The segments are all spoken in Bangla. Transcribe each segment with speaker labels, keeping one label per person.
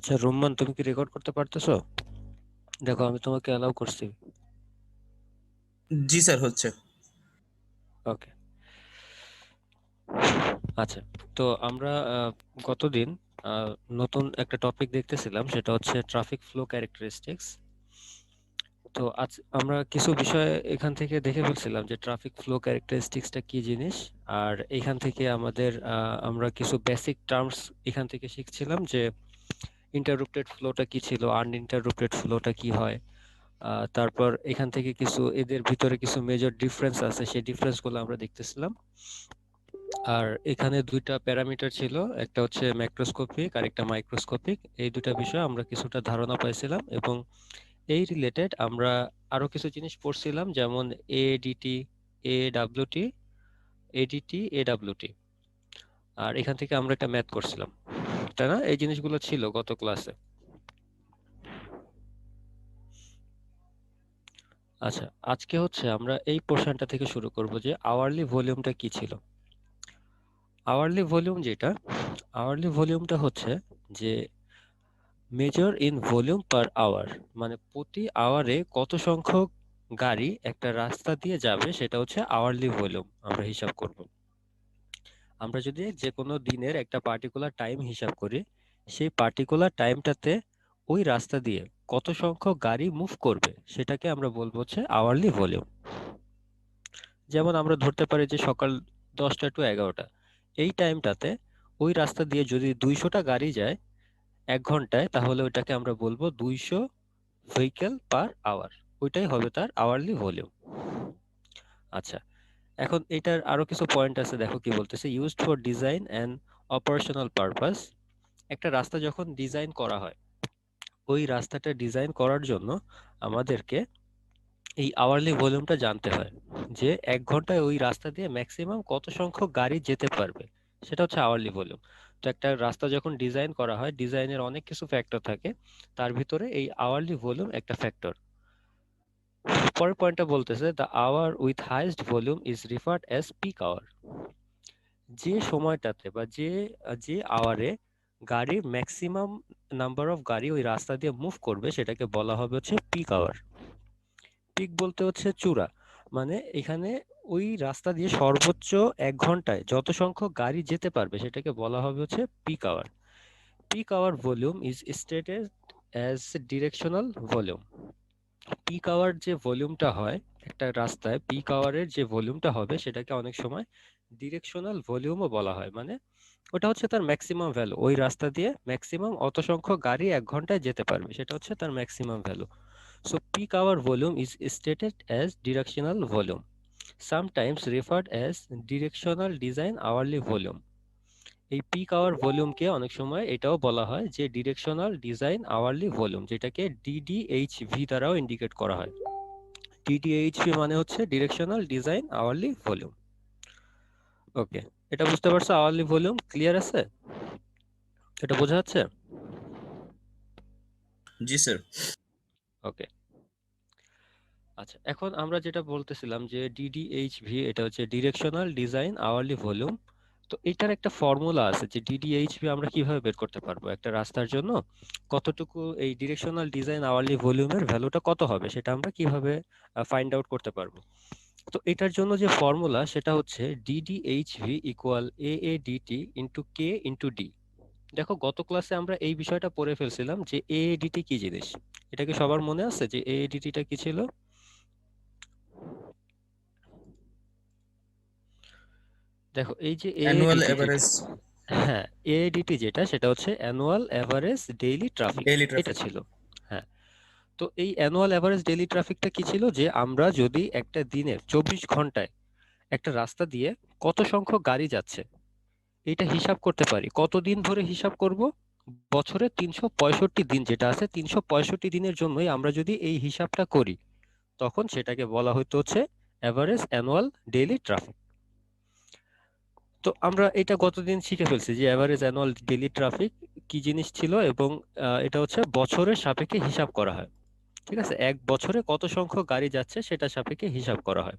Speaker 1: আচ্ছা রুম্মান, তুমি কি রেকর্ড করতে পারতেছো? দেখো, আমি তোমাকে অ্যালাউ করছি।
Speaker 2: জি স্যার, হচ্ছে।
Speaker 1: ওকে। আচ্ছা, তো আমরা গতদিন আহ, নতুন একটা টপিক দেখতেছিলাম, সেটা হচ্ছে ট্রাফিক ফ্লো ক্যারেক্টারিস্টিক্স। তো আজ আমরা কিছু বিষয় এখান থেকে দেখে ফেলছিলাম যে ট্রাফিক ফ্লো ক্যারেক্টারিস্টিক্সটা কি জিনিস। আর এখান থেকে আমরা কিছু বেসিক টার্মস এখান থেকে শিখছিলাম, যে ইন্টাররুপ্টেড ফ্লোটা কি ছিল, আনইন্টাররুপ্টেড ফ্লোটা কি হয়। তারপর এখান থেকে কিছু এদের ভিতরে কিছু মেজর ডিফারেন্স আছে, সেই ডিফারেন্সগুলো আমরা দেখতেছিলাম। আর এখানে দুইটা প্যারামিটার ছিল, একটা হচ্ছে ম্যাক্রোস্কোপিক আর একটা মাইক্রোস্কোপিক। এই দুটা বিষয়ে আমরা কিছুটা ধারণা পাইছিলাম, এবং এই রিলেটেড আমরা আরো কিছু জিনিস পড়ছিলাম, যেমন এডিটি, এডব্লিউটি, এডিটি, এডব্লিউটি। আর এখান থেকে আমরা একটা ম্যাথ করছিলাম, তাই না? এই জিনিসগুলো ছিল গত ক্লাসে। আচ্ছা, আজকে হচ্ছে আমরা এই পোর্শনটা থেকে শুরু করব, যে আওয়ারলি ভলিউমটা কি ছিল। আওয়ারলি ভলিউমটা হচ্ছে যে major in volume per hour, মানে প্রতি আওয়ারে কত সংখ্যক গাড়ি একটা রাস্তা দিয়ে যাবে, সেটা হচ্ছে আওয়ারলি ভলিউম আমরা হিসাব করব। আমরা যদি যে কোনো দিনের একটা পার্টিকুলার টাইম হিসাব করি, সেই পার্টিকুলার টাইমটাতে ওই রাস্তা দিয়ে কত সংখ্যক গাড়ি মুভ করবে, সেটাকে আমরা বলবো হচ্ছে আওয়ারলি ভলিউম। যেমন আমরা ধরতে পারি যে সকাল 10টা টু 11টা, এই টাইমটাতে ওই রাস্তা দিয়ে যদি 200টা গাড়ি যায় 1 ঘন্টায়, তাহলে ওইটাকে আমরা বলবো 200 ভেহিকেল পার আওয়ার। ওইটাই হবে তার আওয়ারলি ভলিউম। আচ্ছা, এখন এটার আরো কিছু পয়েন্ট আছে, দেখো কি বলতেছে। Used for design and operational purpose. একটা রাস্তা যখন ডিজাইন করা হয়, ওই রাস্তাটা ডিজাইন করার জন্য আমাদেরকে এই আওয়ারলি ভলিউমটা জানতে হয়, যে 1 ঘন্টায় ওই রাস্তা দিয়ে ম্যাক্সিমাম কত সংখ্যক গাড়ি যেতে পারবে, সেটা হচ্ছে আওয়ারলি ভলিউম। তো একটা রাস্তা যখন ডিজাইন করা হয়, ডিজাইনের অনেক কিছু ফ্যাক্টর থাকে, তার ভিতরে এই আওয়ারলি ভলিউম একটা ফ্যাক্টর। পরের পয়েন্টটা বলতেছে, the hour with highest volume is referred as peak hour. যে সময়টাতে বা যে যে আওয়ারে গাড়ির ম্যাক্সিমাম নাম্বার অফ গাড়ি ওই রাস্তা দিয়ে মুভ করবে, সেটাকে বলা হবে হচ্ছে পিক আওয়ার। পিক বলতে হচ্ছে চূড়া, মানে এখানে ওই রাস্তা দিয়ে সর্বোচ্চ 1 ঘন্টায় যত সংখ্যক গাড়ি যেতে পারবে, সেটাকে বলা হবে হচ্ছে peak hour. Peak hour volume is stated as directional volume. Peak hour যে ভলিউমটা হয় একটা রাস্তায়, পিক আওয়ারের যে ভলিউমটা হবে, সেটাকে অনেক সময় ডিরেকশনাল ভলিউমও বলা হয়। মানে ওটা হচ্ছে তার ম্যাক্সিমাম ভ্যালু, ওই রাস্তা দিয়ে ম্যাক্সিমাম অত সংখ্যক গাড়ি 1 ঘন্টায় যেতে পারবে, সেটা হচ্ছে তার maximum value. So peak hour volume is stated as directional volume, sometimes referred as directional design hourly volume. এই পিক আওয়ার ভলিউমকে অনেক সময় এটাও বলা হয় যে ডিরেকশনাল ডিজাইন আওয়ারলি ভলিউম, যেটাকে ডিডিএইচভি দ্বারাও ইন্ডিকেট করা হয়। ডিডিএইচভি মানে হচ্ছে ডিরেকশনাল ডিজাইন আওয়ারলি ভলিউম। ওকে, এটা বুঝতে পারছো? আওয়ারলি ভলিউম ক্লিয়ার আছে? এটা বোঝা যাচ্ছে?
Speaker 2: জি স্যার।
Speaker 1: ওকে। আচ্ছা, এখন আমরা যেটা বলতেছিলাম যে ডিডিএইচভি, এটা হচ্ছে ডিরেকশনাল ডিজাইন আওয়ারলি ভলিউম। তো এটার একটা ফর্মুলা আছে, যে ডিডিএইচভি আমরা কিভাবে বের করতে পারবো একটা রাস্তার জন্য কতটুকু এই ডিরেকশনাল ডিজাইন আওয়ারলি ভলিউমের ভ্যালুটা কত হবে, সেটা আমরা কিভাবে ফাইন্ড আউট করতে পারবো। তো এটার জন্য যে ফর্মুলা, সেটা হচ্ছে ডিডিএইচভি equal এএডিটি into k into D. দেখো, গত ক্লাসে আমরা এই বিষয়টা পড়ে ফেলছিলাম যে এএডিটি কি জিনিস। এটা কি সবার মনে আছে যে এএডিটিটা কি ছিল? দেখো, এই যে
Speaker 2: অ্যানুয়াল
Speaker 1: এএডিটি যেটা,
Speaker 2: এভারেজ
Speaker 1: হ্যাঁ, এএডিটি যেটা, সেটা হচ্ছে annual average daily traffic.
Speaker 2: Daily
Speaker 1: এটা
Speaker 2: ট্রাফিক।
Speaker 1: ছিল। হ্যাঁ। তো এই অ্যানুয়াল অ্যাভারেজ ডেইলি ট্রাফিকটা কি ছিল, যে আমরা যদি একটা দিনের 24 ঘন্টায় একটা রাস্তা দিয়ে কত সংখ্যক গাড়ি যাচ্ছে, এটা হিসাব করতে পারি। কতদিন ধরে হিসাব করব? বছরে 365 দিন যেটা আছে, 365 দিনের জন্যই আমরা যদি এই হিসাবটা করি, তখন সেটাকে বলা হতো হচ্ছে অ্যাভারেজ অ্যানুয়াল ডেইলি ট্রাফিক। তো আমরা এটা গতদিন শিখে ফেলছি যে এভারেজ অ্যানুয়াল ডেইলি ট্রাফিক কি জিনিস ছিল, এবং এটা হচ্ছে বছরের সাপেক্ষে হিসাব করা হয়। ঠিক আছে, এক বছরে কত সংখ্যক গাড়ি যাচ্ছে সেটা সাপেক্ষে হিসাব করা হয়।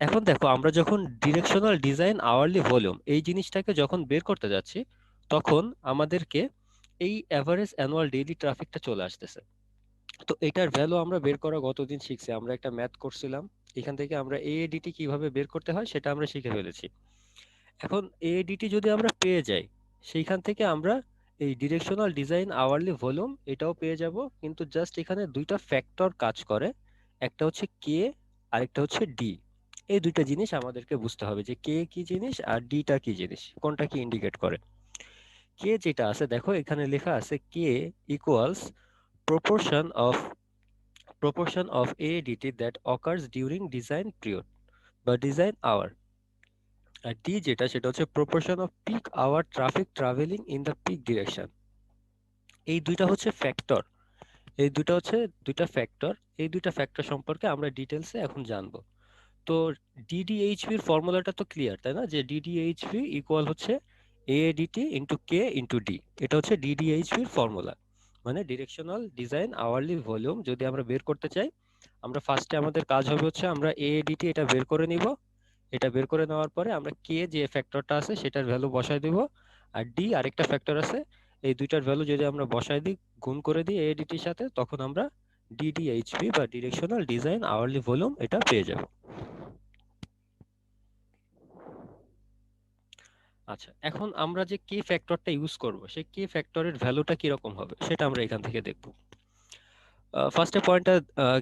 Speaker 1: এখন দেখো, আমরা যখন ডিরেকশনাল ডিজাইন আওয়ারলি ভলিউম এই জিনিসটাকে যখন বের করতে যাচ্ছি, তখন আমাদেরকে এই অ্যাভারেজ অ্যানুয়াল ডেইলি ট্রাফিকটা চলে আসতেছে। তো এটার ভ্যালু আমরা বের করা গতদিন শিখছি, আমরা একটা ম্যাথ করছিলাম, এখান থেকে আমরা এএডিটি কিভাবে বের করতে হয় সেটা আমরা শিখে ফেলেছি। এখন এএডিটি যদি আমরা পেয়ে যাই, সেইখান থেকে আমরা এই ডিরেকশনাল ডিজাইন আওয়ারলি ভলিউম এটাও পেয়ে যাব, কিন্তু জাস্ট এখানে দুইটা ফ্যাক্টর কাজ করে, একটা হচ্ছে কে, আরেকটা হচ্ছে ডি। এই দুইটা জিনিস আমাদেরকে বুঝতে হবে যে কে কি জিনিস আর ডিটা কি জিনিস, কোনটা কি ইন্ডিকেট করে। কে যেটা আছে দেখো এখানে লেখা আছে কে equals proportion of ADT that occurs during design period বা design hour। আর ডি যেটা সেটা হচ্ছে proportion of peak hour traffic traveling in the peak direction। এই দুইটা হচ্ছে ফ্যাক্টর, এই দুইটা হচ্ছে দুইটা ফ্যাক্টর, এই দুইটা ফ্যাক্টর সম্পর্কে আমরা ডিটেলসে এখন জানবো। তো ডিডিএইচভি এর ফর্মুলাটা তো ক্লিয়ার তাই না, যে ডিডিএইচভি ইকুয়াল হচ্ছে এডিটি ইন্টু কে ইন্টু ডি। এটা হচ্ছে ডিডিএইচভি এর ফর্মুলা, মানে ডিরেকশনাল ডিজাইন আওয়ারলি ভলিউম যদি আমরা বের করতে চাই, আমরা ফার্স্টে আমাদের কাজ হবে হচ্ছে আমরা এডিটি এটা বের করে নিব। এটা বের করে নেওয়ার পরে আমরা কে যে ফ্যাক্টরটা আছে সেটার ভ্যালু বসায় দিব, আর ডি আরেকটা ফ্যাক্টর আছে, এই দুইটার ভ্যালু যদি আমরা বসায় দিই, গুণ করে দিই এডিটির সাথে, তখন আমরা ডিডিএইচভি বা ডিরেকশনাল ডিজাইন আওয়ারলি ভলিউম এটা পেয়ে যাব। আচ্ছা, এখন আমরা যে কে ফ্যাক্টরটা ইউজ করব, সেই কে ফ্যাক্টরের ভ্যালুটা কিরকম হবে সেটা আমরা এখান থেকে দেখব। ফার্স্টে পয়েন্টটা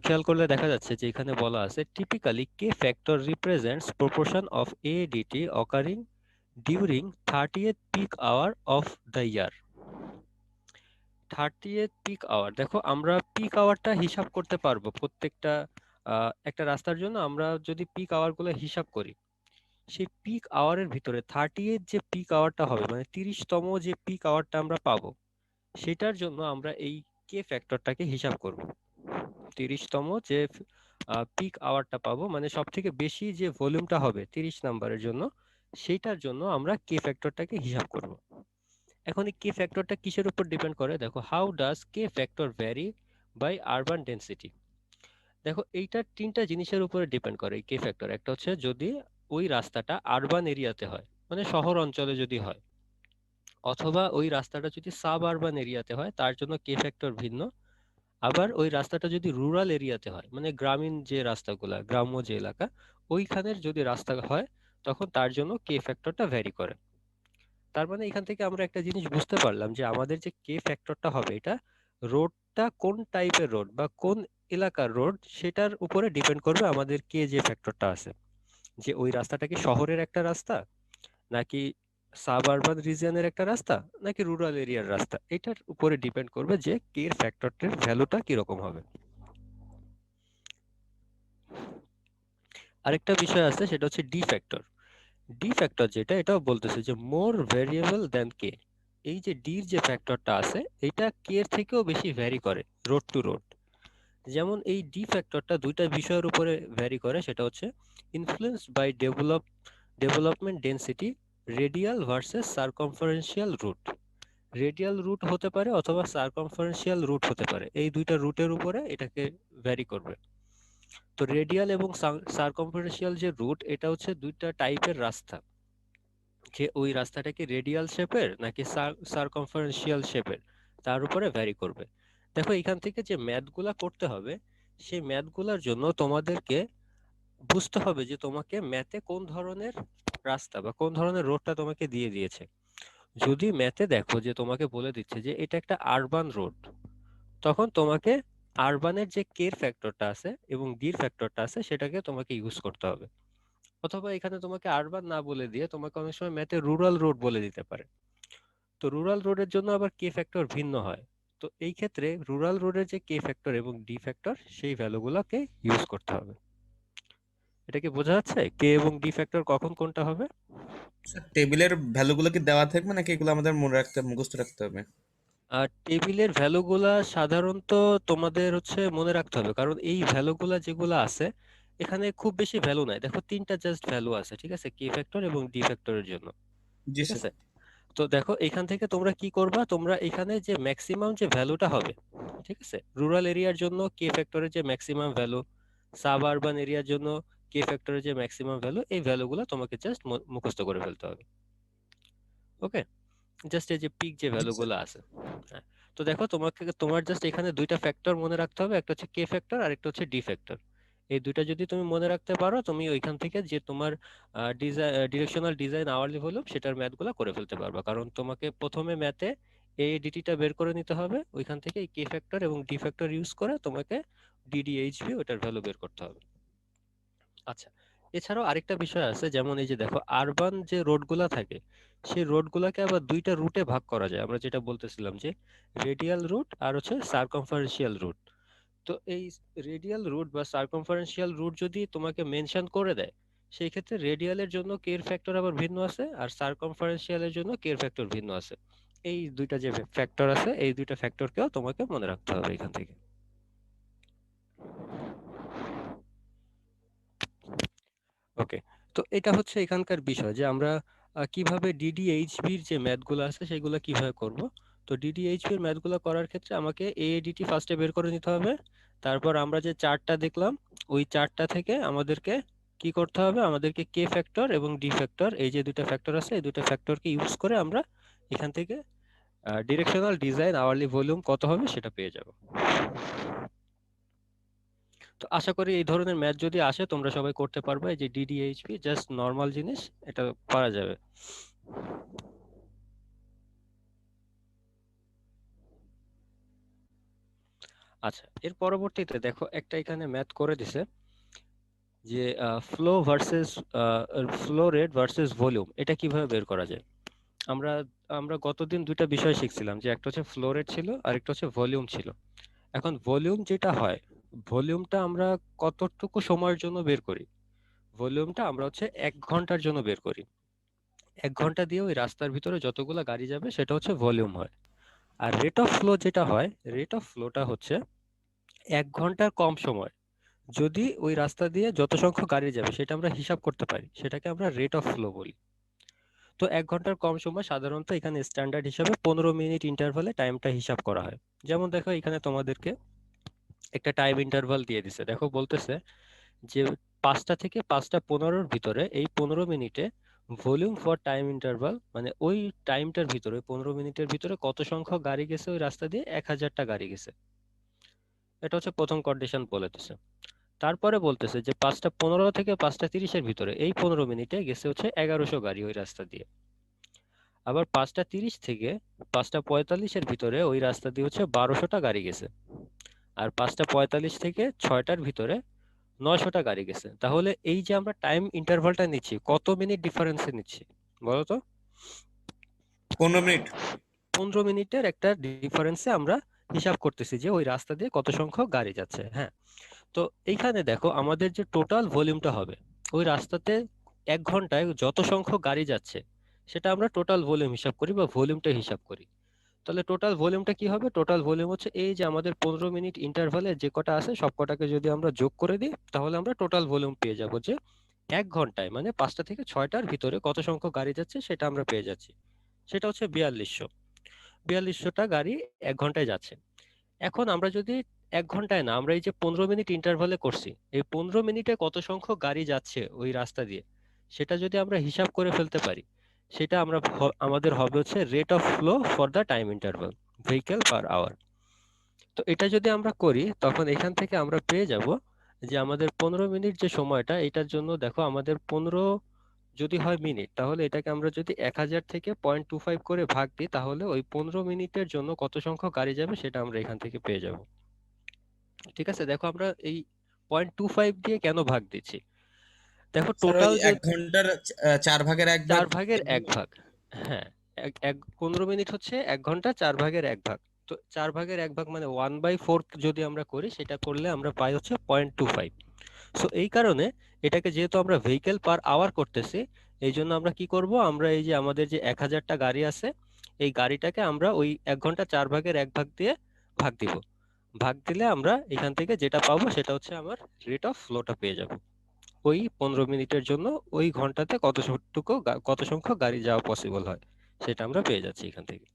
Speaker 1: খেয়াল করলে দেখা যাচ্ছে যে এখানে বলা আছে typically K factor represents proportion of ADT occurring during 30th peak hour of the year. 30th peak hour, দেখো আমরা পিক আওয়ারটা হিসাব করতে পারবো প্রত্যেকটা একটা রাস্তার জন্য। আমরা যদি পিক আওয়ারগুলো হিসাব করি, সেই পিক আওয়ারের ভিতরে 30th যে পিক আওয়ারটা হবে, মানে 30তম যে পিক আওয়ারটা আমরা পাবো, সেটার জন্য আমরা এই কে ফ্যাক্টরটাকে হিসাব করব। 30তম যে পিক আওয়ারটা পাবো, মানে সব থেকে বেশি যে ভলিউমটা হবে 30 নাম্বারের জন্য, সেইটার জন্য আমরা কে ফ্যাক্টরটাকে হিসাব করব। এখন এই কে ফ্যাক্টরটা কিসের উপর ডিপেন্ড করে, দেখো how does K factor vary by urban density. দেখো এইটা তিনটা জিনিসের উপরে ডিপেন্ড করে এই কে ফ্যাক্টর। একটা হচ্ছে যদি ওই রাস্তাটা আরবান এরিয়াতে হয়, মানে শহর অঞ্চলে যদি হয়, অথবা ওই রাস্তাটা যদি সাব আরবান এরিয়াতে হয় তার জন্য কে ফ্যাক্টর ভিন্ন। আবার ওই রাস্তাটা যদি রুরাল এরিয়াতে হয়, মানে গ্রামীণ যে রাস্তাগুলা, গ্রাম্য যে এলাকা, ওইখানের যদি রাস্তা হয়, তখন তার জন্য কে ফ্যাক্টরটা ভ্যারি করে। তার মানে এখান থেকে আমরা একটা জিনিস বুঝতে পারলাম যে আমাদের যে কে ফ্যাক্টরটা হবে, এটা রোডটা কোন টাইপের রোড বা কোন এলাকার রোড সেটার উপরে ডিপেন্ড করবে আমাদের কে যে ফ্যাক্টরটা আছে, যে ওই রাস্তাটা কি শহরের একটা রাস্তা, নাকি সাব-আরবান রিজিয়নের একটা রাস্তা, নাকি রুরাল এরিয়ার রাস্তা, এটার উপরে ডিপেন্ড করবে যে কে এর ফ্যাক্টরটার ভ্যালুটা কিরকম হবে। আরেকটা বিষয় আছে সেটা হচ্ছে ডি ফ্যাক্টর। ডি ফ্যাক্টর যেটা, এটাও বলতেছে যে মোর ভেরিয়েবল দ্যান কে। এই যে ডির যে ফ্যাক্টরটা আছে, এটা কে এর থেকেও বেশি ভ্যারি করে রোড টু রোড। যেমন এই ডি ফ্যাক্টরটা দুইটা বিষয়ের উপরে ভ্যারি করে, সেটা হচ্ছে influenced by development density, radial versus circumferential route. Radial route হতে পারে অথবা সার্কমফারেন্সিয়াল রুট হতে পারে, এই দুইটা রুটের উপরে এটাকে ভ্যারি করবে। তো রেডিয়াল এবং সার্কমফারেন্সিয়াল যে রুট, এটা হচ্ছে দুইটা টাইপের রাস্তা, যে ওই রাস্তাটা কি রেডিয়াল শেপের নাকি সার্কমফারেন্সিয়াল শেপের, তার উপরে ভ্যারি করবে। দেখো এখান থেকে যে ম্যাথগুলা করতে হবে, সেই ম্যাথগুলার জন্য তোমাদেরকে বুঝতে হবে যে তোমাকে ম্যাথে কোন ধরনের রাস্তা বা কোন ধরনের রোডটা তোমাকে দিয়ে দিয়েছে। যদি ম্যাথে দেখো যে তোমাকে বলে দিচ্ছে যে এটা একটা আরবান রোড, তখন তোমাকে আরবানের যে কের ফ্যাক্টরটা আছে এবং ডির ফ্যাক্টরটা আছে সেটাকে তোমাকে ইউজ করতে হবে। অথবা এখানে তোমাকে আরবান না বলে দিয়ে তোমাকে অনেক সময় ম্যাথে রুরাল রোড বলে দিতে পারে। তো রুরাল রোডের জন্য আবার কে ফ্যাক্টর ভিন্ন হয়। তো এই ক্ষেত্রে রুরাল রোডের যে কে ফ্যাক্টর এবং ডি ফ্যাক্টর, সেই ভ্যালুগুলোকে ইউজ করতে হবে। এটা কি বোঝা যাচ্ছে কে এবং ডি ফ্যাক্টর কখন কোনটা হবে?
Speaker 2: স্যার, টেবিলের ভ্যালুগুলো কি দেওয়া থাকবে নাকি এগুলো আমাদের মনে রাখতে মুখস্থ রাখতে হবে?
Speaker 1: আর টেবিলের ভ্যালুগুলা সাধারণত তোমাদের হচ্ছে মনে রাখতে হবে, কারণ এই ভ্যালুগুলা যেগুলো আছে, এখানে খুব বেশি ভ্যালু নাই। দেখো তিনটা জাস্ট ভ্যালু আছে, ঠিক আছে, কে ফ্যাক্টর এবং ডি ফ্যাক্টরের জন্য।
Speaker 2: জি
Speaker 1: ঠিক
Speaker 2: স্যার।
Speaker 1: আছে, তো দেখো এখান থেকে তোমরা কি করবা, তোমরা এখানে যে ম্যাক্সিমাম যে ভ্যালুটা হবে, ঠিক আছে, রুরাল এরিয়ার জন্য কে ফ্যাক্টরের যে ম্যাক্সিমাম ভ্যালু, সাব আরবান এরিয়ার জন্য কে ফ্যাক্টরের যে ম্যাক্সিমাম ভ্যালু, এই ভ্যালুগুলো তোমাকে জাস্ট মুখস্থ করে ফেলতে হবে। ওকে, জাস্ট এই যে পিক যে
Speaker 2: আচ্ছা।
Speaker 1: ভ্যালুগুলো আছে। হ্যাঁ, তো দেখো তোমার জাস্ট এখানে দুইটা ফ্যাক্টর মনে রাখতে হবে, একটা হচ্ছে কে ফ্যাক্টর আর একটা হচ্ছে ডি ফ্যাক্টর। এই দুইটা যদি তুমি মনে রাখতে পারো, তুমি ওইখান থেকে যে তোমার ডিরেকশনাল ডিজাইন আওয়ারলি ভলিউম সেটার ম্যাথগুলো করে ফেলতে পারবা, কারণ তোমাকে প্রথমে ম্যাথে এডিটিটা বের করে নিতে হবে, ওইখান থেকে এই কে ফ্যাক্টর এবং ডি ফ্যাক্টর ইউজ করে তোমাকে ডিডিএইচভি ওটার ভ্যালু বের করতে হবে। আচ্ছা, এছাড়াও আরেকটা বিষয় আছে, যেমন এই যে দেখো আরবান যে রোডগুলা থাকে, সেই রোডগুলাকে আবার দুইটা রুটে ভাগ করা যায়। আমরা যেটা বলতেছিলাম যে রেডিয়াল রুট আর হচ্ছে সার্কামফারেন্সিয়াল রুট। তো এই রেডিয়াল রুট বা সার্কামফারেন্সিয়াল রুট যদি তোমাকে মেনশন করে দেয়, সেই ক্ষেত্রে রেডিয়ালের জন্য কের ফ্যাক্টর আবার ভিন্ন আছে, আর সার্কামফারেন্সিয়ালের জন্য কের ফ্যাক্টর ভিন্ন আছে। এই দুইটা যে ফ্যাক্টর আছে, এই দুইটা ফ্যাক্টরকেও তোমাকে মনে রাখতে হবে এখান থেকে। ওকে, তো এটা হচ্ছে এখানকার বিষয় যে আমরা কিভাবে ডিডিএইচবির যে ম্যাথগুলো আছে সেগুলো কিভাবে করব। তো ডিডিএইচবির ম্যাথগুলো করার ক্ষেত্রে আমাকে এএডিটি ফার্স্টে বের করে নিতে হবে। তারপর আমরা যে চার্টটা দেখলাম, ওই চার্টটা থেকে আমাদেরকে কি করতে হবে, আমাদেরকে কে ফ্যাক্টর এবং ডি ফ্যাক্টর, এই যে দুইটা ফ্যাক্টর আছে, এই দুইটা ফ্যাক্টরকে ইউজ করে আমরা এখান থেকে ডিরেকশনাল ডিজাইন আওয়ারলি ভলিউম কত হবে সেটা পেয়ে যাব। তো আশা করি এই ধরনের ম্যাথ যদি আসে তোমরা সবাই করতে পারবে। এই যে ডিডিএইচপি জাস্ট নর্মাল জিনিস, এটা পারা যাবে। আচ্ছা, এর পরবর্তীতে দেখো একটা এখানে ম্যাথ করে দিছে যে flow versus flow rate versus volume, এটা কিভাবে বের করা যায়। আমরা আমরা গতদিন দুইটা বিষয় শিখছিলাম, যে একটা হচ্ছে ফ্লো রেট ছিল আর একটা হচ্ছে ভলিউম ছিল। এখন ভলিউম যেটা হয়, ভলিউমটা আমরা কতটুকু সময়ের জন্য বের করি, ভলিউমটা আমরা হচ্ছে 1 ঘন্টার জন্য বের করি। 1 ঘন্টা দিয়ে ওই রাস্তার ভিতরে যতগুলা গাড়ি যাবে সেটা হচ্ছে ভলিউম হয়। আর রেট অফ ফ্লো যেটা হয়, রেট অফ ফ্লোটা হচ্ছে 1 ঘন্টার কম সময় যদি ওই রাস্তা দিয়ে যত সংখ্যক গাড়ি যাবে সেটা আমরা হিসাব করতে পারি, সেটাকে আমরা রেট অফ ফ্লো বলি। তো 1 ঘন্টার কম সময় সাধারণত এখানে স্ট্যান্ডার্ড হিসাবে 15 মিনিট ইন্টারভালে টাইমটা হিসাব করা হয়। যেমন দেখো এখানে তোমাদেরকে একটা টাইম ইন্টারভাল দিয়ে দিছে, দেখো বলতেছে যে 5টা থেকে 5টা 15-র ভিতরে, এই 15 মিনিটে ভলিউম ফর টাইম ইন্টারভাল, মানে ওই টাইমটার ভিতরে 15 মিনিটের ভিতরে কত সংখ্যক গাড়ি গেছে ওই রাস্তা দিয়ে, 1000টা গাড়ি গেছে। এটা হচ্ছে প্রথম কন্ডিশন বলেছে। তারপরে বলতেছে যে 5টা 15 থেকে 5টা 30-এর ভিতরে এই 15 মিনিটে গেছে হচ্ছে 1100 গাড়ি ওই রাস্তা দিয়ে। আবার 5টা 30 থেকে 5টা 45-এর ভিতরে ওই রাস্তা দিয়ে হচ্ছে 1200টা গাড়ি গেছে। আর 5টা 45 থেকে 6টার ভিতরে 900টা গাড়ি গেছে। তাহলে এই যে আমরা টাইম ইন্টারভালটা নিচ্ছি, কত মিনিট ডিফারেন্সে নিচ্ছি বলো তো?
Speaker 2: 15 মিনিট।
Speaker 1: 15 মিনিটের একটা ডিফারেন্সে আমরা হিসাব করতেছি যে ওই রাস্তা দিয়ে কত সংখ্যক গাড়ি যাচ্ছে। হ্যাঁ, তো এইখানে দেখো আমাদের যে টোটাল ভলিউমটা হবে ওই রাস্তাতে 1 ঘন্টায় যত সংখ্যক গাড়ি যাচ্ছে, সেটা আমরা টোটাল ভলিউম হিসাব করি বা ভলিউমটা হিসাব করি। তাহলে টোটাল ভলিউমটা কি হবে, টোটাল ভলিউম হচ্ছে এই যে আমাদের 15 মিনিট ইন্টারভালে যে কটা আছে সব কটাকে যদি আমরা যোগ করে দিই, তাহলে আমরা টোটাল ভলিউম পেয়ে যাব যে 1 ঘন্টায় মানে 5টা থেকে 6টার ভিতরে কত সংখ্যক গাড়ি যাচ্ছে সেটা আমরা পেয়ে যাচ্ছি। সেটা হচ্ছে 4200টা গাড়ি 1 ঘন্টায় যাচ্ছে। এখন আমরা যদি 1 ঘন্টায় না, আমরা এই যে 15 মিনিট ইন্টারভালে করছি, এই 15 মিনিটে কত সংখ্যক গাড়ি যাচ্ছে ওই রাস্তা দিয়ে সেটা যদি আমরা হিসাব করে ফেলতে পারি, সেটা আমরা আমাদের হবে হচ্ছে rate of flow for the time interval, vehicle per hour. তো এটা যদি আমরা করি তখন এখান থেকে আমরা পেয়ে যাব যে আমাদের 15 মিনিট যে সময়টা, এটার জন্য দেখো আমাদের 15 যদি হয় মিনিট, তাহলে এটাকে আমরা যদি 1000 থেকে 0.25 করে ভাগ দিই, তাহলে ওই 15 মিনিটের জন্য কত সংখ্যক গাড়ি যাবে সেটা আমরা এখান থেকে পেয়ে যাব। ঠিক আছে, দেখো আমরা এই 0.25 দিয়ে কেন ভাগ দিচ্ছি, দেখো
Speaker 2: স্যার ওই
Speaker 1: টোটাল যে
Speaker 2: 1 ঘন্টার 4 ভাগের 1 ভাগ।
Speaker 1: 4 ভাগের 1 ভাগ। হ্যাঁ, 15 মিনিট হচ্ছে 1 ঘন্টা 4 ভাগের 1 ভাগ। তো 4 ভাগের 1 ভাগ মানে 1/4 যদি আমরা করি, সেটা করলে আমরা পাই হচ্ছে 0.25। সো এই কারণে এটাকে যেহেতু আমরা ভেহিকেল পার আওয়ার করতেছি, এই জন্য আমরা কি করব, আমরা এই যে আমাদের যে 1000টা গাড়ি আছে, এই গাড়িটাকে আমরা ওই 1 ঘন্টা 4 ভাগের 1 ভাগ দিয়ে ভাগ দিব। ভাগ দিলে আমরা এখান থেকে যেটা পাবো সেটা হচ্ছে আমার রেট অফ ফ্লোটা পেয়ে যাব। ওই 15 মিনিটের জন্য ওই ঘন্টাতে কত সংখ্যক গাড়ি যাওয়া পসিবল হয় সেটা আমরা পেয়ে যাচ্ছি এখান থেকে।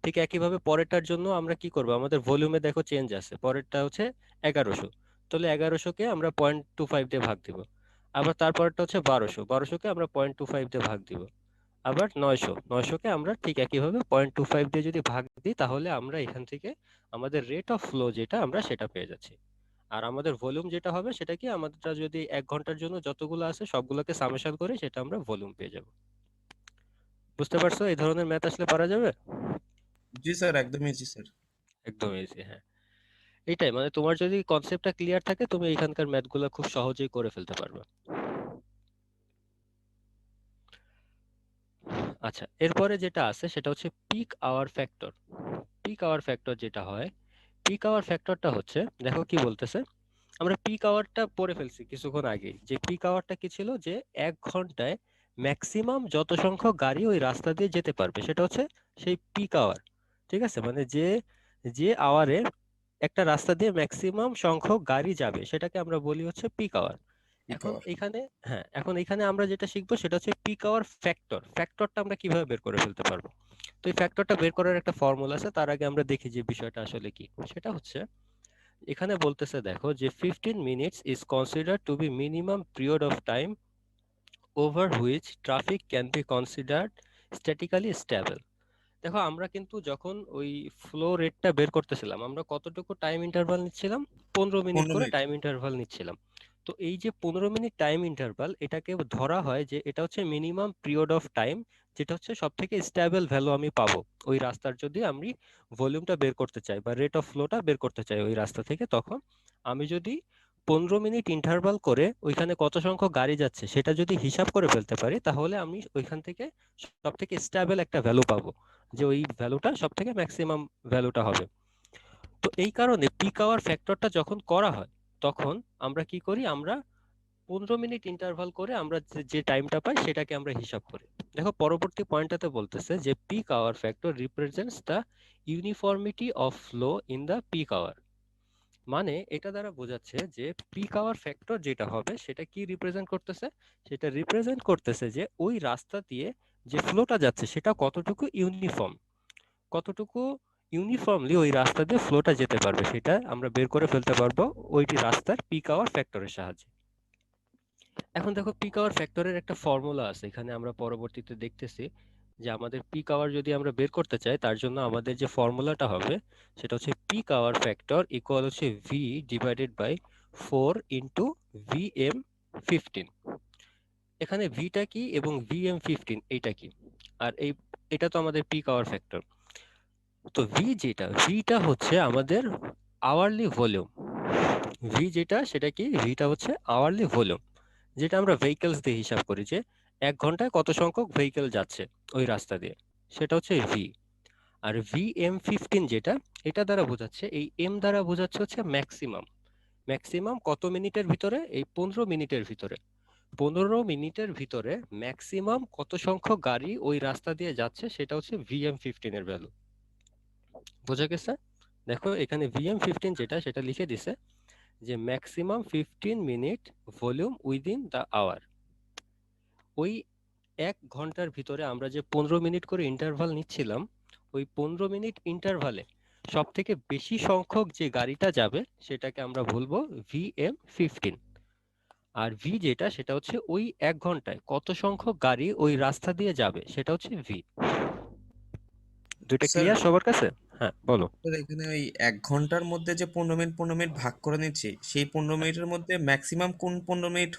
Speaker 1: ঠিক একইভাবে পরেরটার জন্য আমরা কি করব, আমাদের ভলিউমে দেখো চেঞ্জ আছে, পরেরটা হচ্ছে 1100। তাহলে 1100কে আমরা 0.25 দিয়ে ভাগ দিব। আবার তারপরটা হচ্ছে 1200, 1200কে আমরা 0.25 দিয়ে ভাগ দিব। আবার 900 কে আমরা ঠিক একইভাবে 0.25 দিয়ে যদি ভাগ দিই, তাহলে আমরা এখান থেকে আমাদের রেট অফ ফ্লো যেটা আমরা সেটা পেয়ে যাচ্ছি। আর আমাদের ভলিউম যেটা হবে সেটা কি, আমাদের যদি 1 ঘন্টার জন্য যতগুলো আছে সবগুলোকে সামেশন করে সেটা আমরা ভলিউম পেয়ে যাব। বুঝতে পারছো এই ধরনের ম্যাথ আসলে পারা যাবে?
Speaker 2: জি স্যার, একদমই জি স্যার।
Speaker 1: একদম ইজি, হ্যাঁ। এইটাই, মানে তোমার যদি কনসেপ্টটা ক্লিয়ার থাকে, তুমি এখানকার ম্যাথগুলো খুব সহজেই করে ফেলতে পারবে। আচ্ছা, এরপরে যেটা আছে সেটা হচ্ছে peak hour factor. Peak hour factor যেটা হয়, পিক আওয়ার ফ্যাক্টরটা হচ্ছে, দেখো কি বলতেছে, আমরা পিক আওয়ারটা পড়ে ফেলছি কিছুক্ষণ আগে, যে পিক আওয়ারটা কি ছিল, যে 1 ঘন্টায় ম্যাক্সিমাম যত সংখ্যক গাড়ি ওই রাস্তা দিয়ে যেতে পারবে সেটা হচ্ছে সেই পিক আওয়ার। ঠিক আছে, মানে যে যে আওয়ারে একটা রাস্তা দিয়ে ম্যাক্সিমাম সংখ্যক গাড়ি যাবে সেটাকে আমরা বলি হচ্ছে পিক আওয়ার।
Speaker 2: পিক
Speaker 1: এখন
Speaker 2: আওয়ার।
Speaker 1: এখানে, হ্যাঁ, এখন এখানে আমরা যেটা শিখবো সেটা হচ্ছে পিক আওয়ার ফ্যাক্টর। ফ্যাক্টরটা আমরা কিভাবে বের করে ফেলতে পারবো? তো এই ফ্যাক্টরটা বের করার একটা ফর্মুলা আছে, তার আগে আমরা দেখি যে বিষয়টা আসলে কি। সেটা হচ্ছে, এখানে বলতেছে দেখো যে 15 minutes is considered to be minimum period of time over which traffic can be considered statically stable. দেখো আমরা কিন্তু যখন ওই ফ্লো রেটটা বের করতেছিলাম, আমরা কতটুকু টাইম ইন্টারভাল নিচ্ছিলাম? 15 মিনিট
Speaker 2: 15
Speaker 1: করে
Speaker 2: মিনিট।
Speaker 1: টাইম ইন্টারভাল নিচ্ছিলাম। তো এই যে 15 মিনিট টাইম ইন্টারভাল, এটাকে ধরা হয় যে এটা হচ্ছে মিনিমাম পিরিয়ড অফ টাইম, যেটা হচ্ছে সব থেকে স্টেবল ভ্যালু আমি পাবো ওই রাস্তার, যদি আমি ভলিউমটা বের করতে চাই বা রেট অফ ফ্লোটা বের করতে চাই ওই রাস্তা থেকে। তখন আমি যদি 15 মিনিট ইন্টারভাল করে ওইখানে কত সংখ্যক গাড়ি যাচ্ছে সেটা যদি হিসাব করে ফেলতে পারি, তাহলে আমি ওইখান থেকে সব থেকে স্টেবল একটা ভ্যালু পাবো, যে ওই ভ্যালুটা সব থেকে ম্যাক্সিমাম ভ্যালুটা হবে। তো এই কারণে পিক আওয়ার ফ্যাক্টরটা যখন করা হয়, তখন আমরা কি করি, আমরা 15 মিনিট ইন্টারভাল করে আমরা যে যে টাইমটা পাই সেটাকে আমরা হিসাব করি। দেখো পরবর্তী পয়েন্টটাতে বলতেছে যে peak hour factor represents the uniformity of flow in the peak hour. মানে এটা দ্বারা বোঝাচ্ছে যে পিক আওয়ার ফ্যাক্টর যেটা হবে সেটা কি রিপ্রেজেন্ট করতেছে, সেটা রিপ্রেজেন্ট করতেছে যে ওই রাস্তা দিয়ে যে ফ্লোটা যাচ্ছে সেটা কতটুকু ইউনিফর্ম, কতটুকু ইউনিফর্মলি ওই রাস্তা দিয়ে ফ্লোটা যেতে পারবে, সেটা আমরা বের করে ফেলতে পারবো ওইটি রাস্তার পিক আওয়ার ফ্যাক্টরের সাহায্যে। এখন দেখো পিক আওয়ার ফ্যাক্টরের একটা ফর্মুলা আছে, এখানে আমরা পরবর্তীতে দেখতেছি যে আমাদের পিক আওয়ার যদি আমরা বের করতে চাই, তার জন্য আমাদের যে ফর্মুলাটা হবে সেটা হচ্ছে পিক আওয়ার ফ্যাক্টর ইকুয়াল হচ্ছে ভি ডিভাইডেড বাই 4 × VM15। এখানে ভিটা কি এবং VM15 এইটা কি, আর এটা তো আমাদের পিক আওয়ার ফ্যাক্টর। তো ভিটা হচ্ছে আমাদের আওয়ারলি ভলিউম। ভি যেটা সেটা কি, ভিটা হচ্ছে আওয়ারলি ভলিউম, যেটা আমরা ভেহিকলস দিয়ে হিসাব করি, যে 1 ঘন্টায় কত সংখ্যক ভেহিকল যাচ্ছে ওই রাস্তা দিয়ে, সেটা হচ্ছে ভি। আর VM15 যেটা, এটা দ্বারা বোঝাচ্ছে, এই এম দ্বারা বোঝাচ্ছে হচ্ছে ম্যাক্সিমাম। ম্যাক্সিমাম কত মিনিটের ভিতরে? এই 15 মিনিটের ভিতরে। 15 মিনিটের ভিতরে ম্যাক্সিমাম কত সংখ্যক গাড়ি ওই রাস্তা দিয়ে যাচ্ছে সেটা হচ্ছে VM15 এর ভ্যালু। বোঝা গেছে? দেখো এখানে VM15 যেটা সেটা লিখে দিছে যে maximum 15 minute volume within the hour. ওই 1 ঘন্টার ভিতরে আমরা যে 15 মিনিট করে ইন্টারভাল নিচ্ছিলাম, ওই 15 মিনিট ইন্টারভালে সব থেকে বেশি সংখ্যক যে গাড়িটা যাবে সেটাকে আমরা বলবো VM15। আর ভি যেটা সেটা হচ্ছে ওই 1 ঘন্টায় কত সংখ্যক গাড়ি ওই রাস্তা দিয়ে যাবে সেটা হচ্ছে ভি। দুইটা
Speaker 2: স্যার,
Speaker 1: ক্লিয়ার সবার কাছে? হ্যাঁ বলো।
Speaker 2: স্যার এখানে ওই 1 ঘন্টার মধ্যে যে 15 মিনিট ভাগ করে নিচ্ছি, সেই 15 মিনিটের মধ্যে ম্যাক্সিমাম কোন 15 মিনিট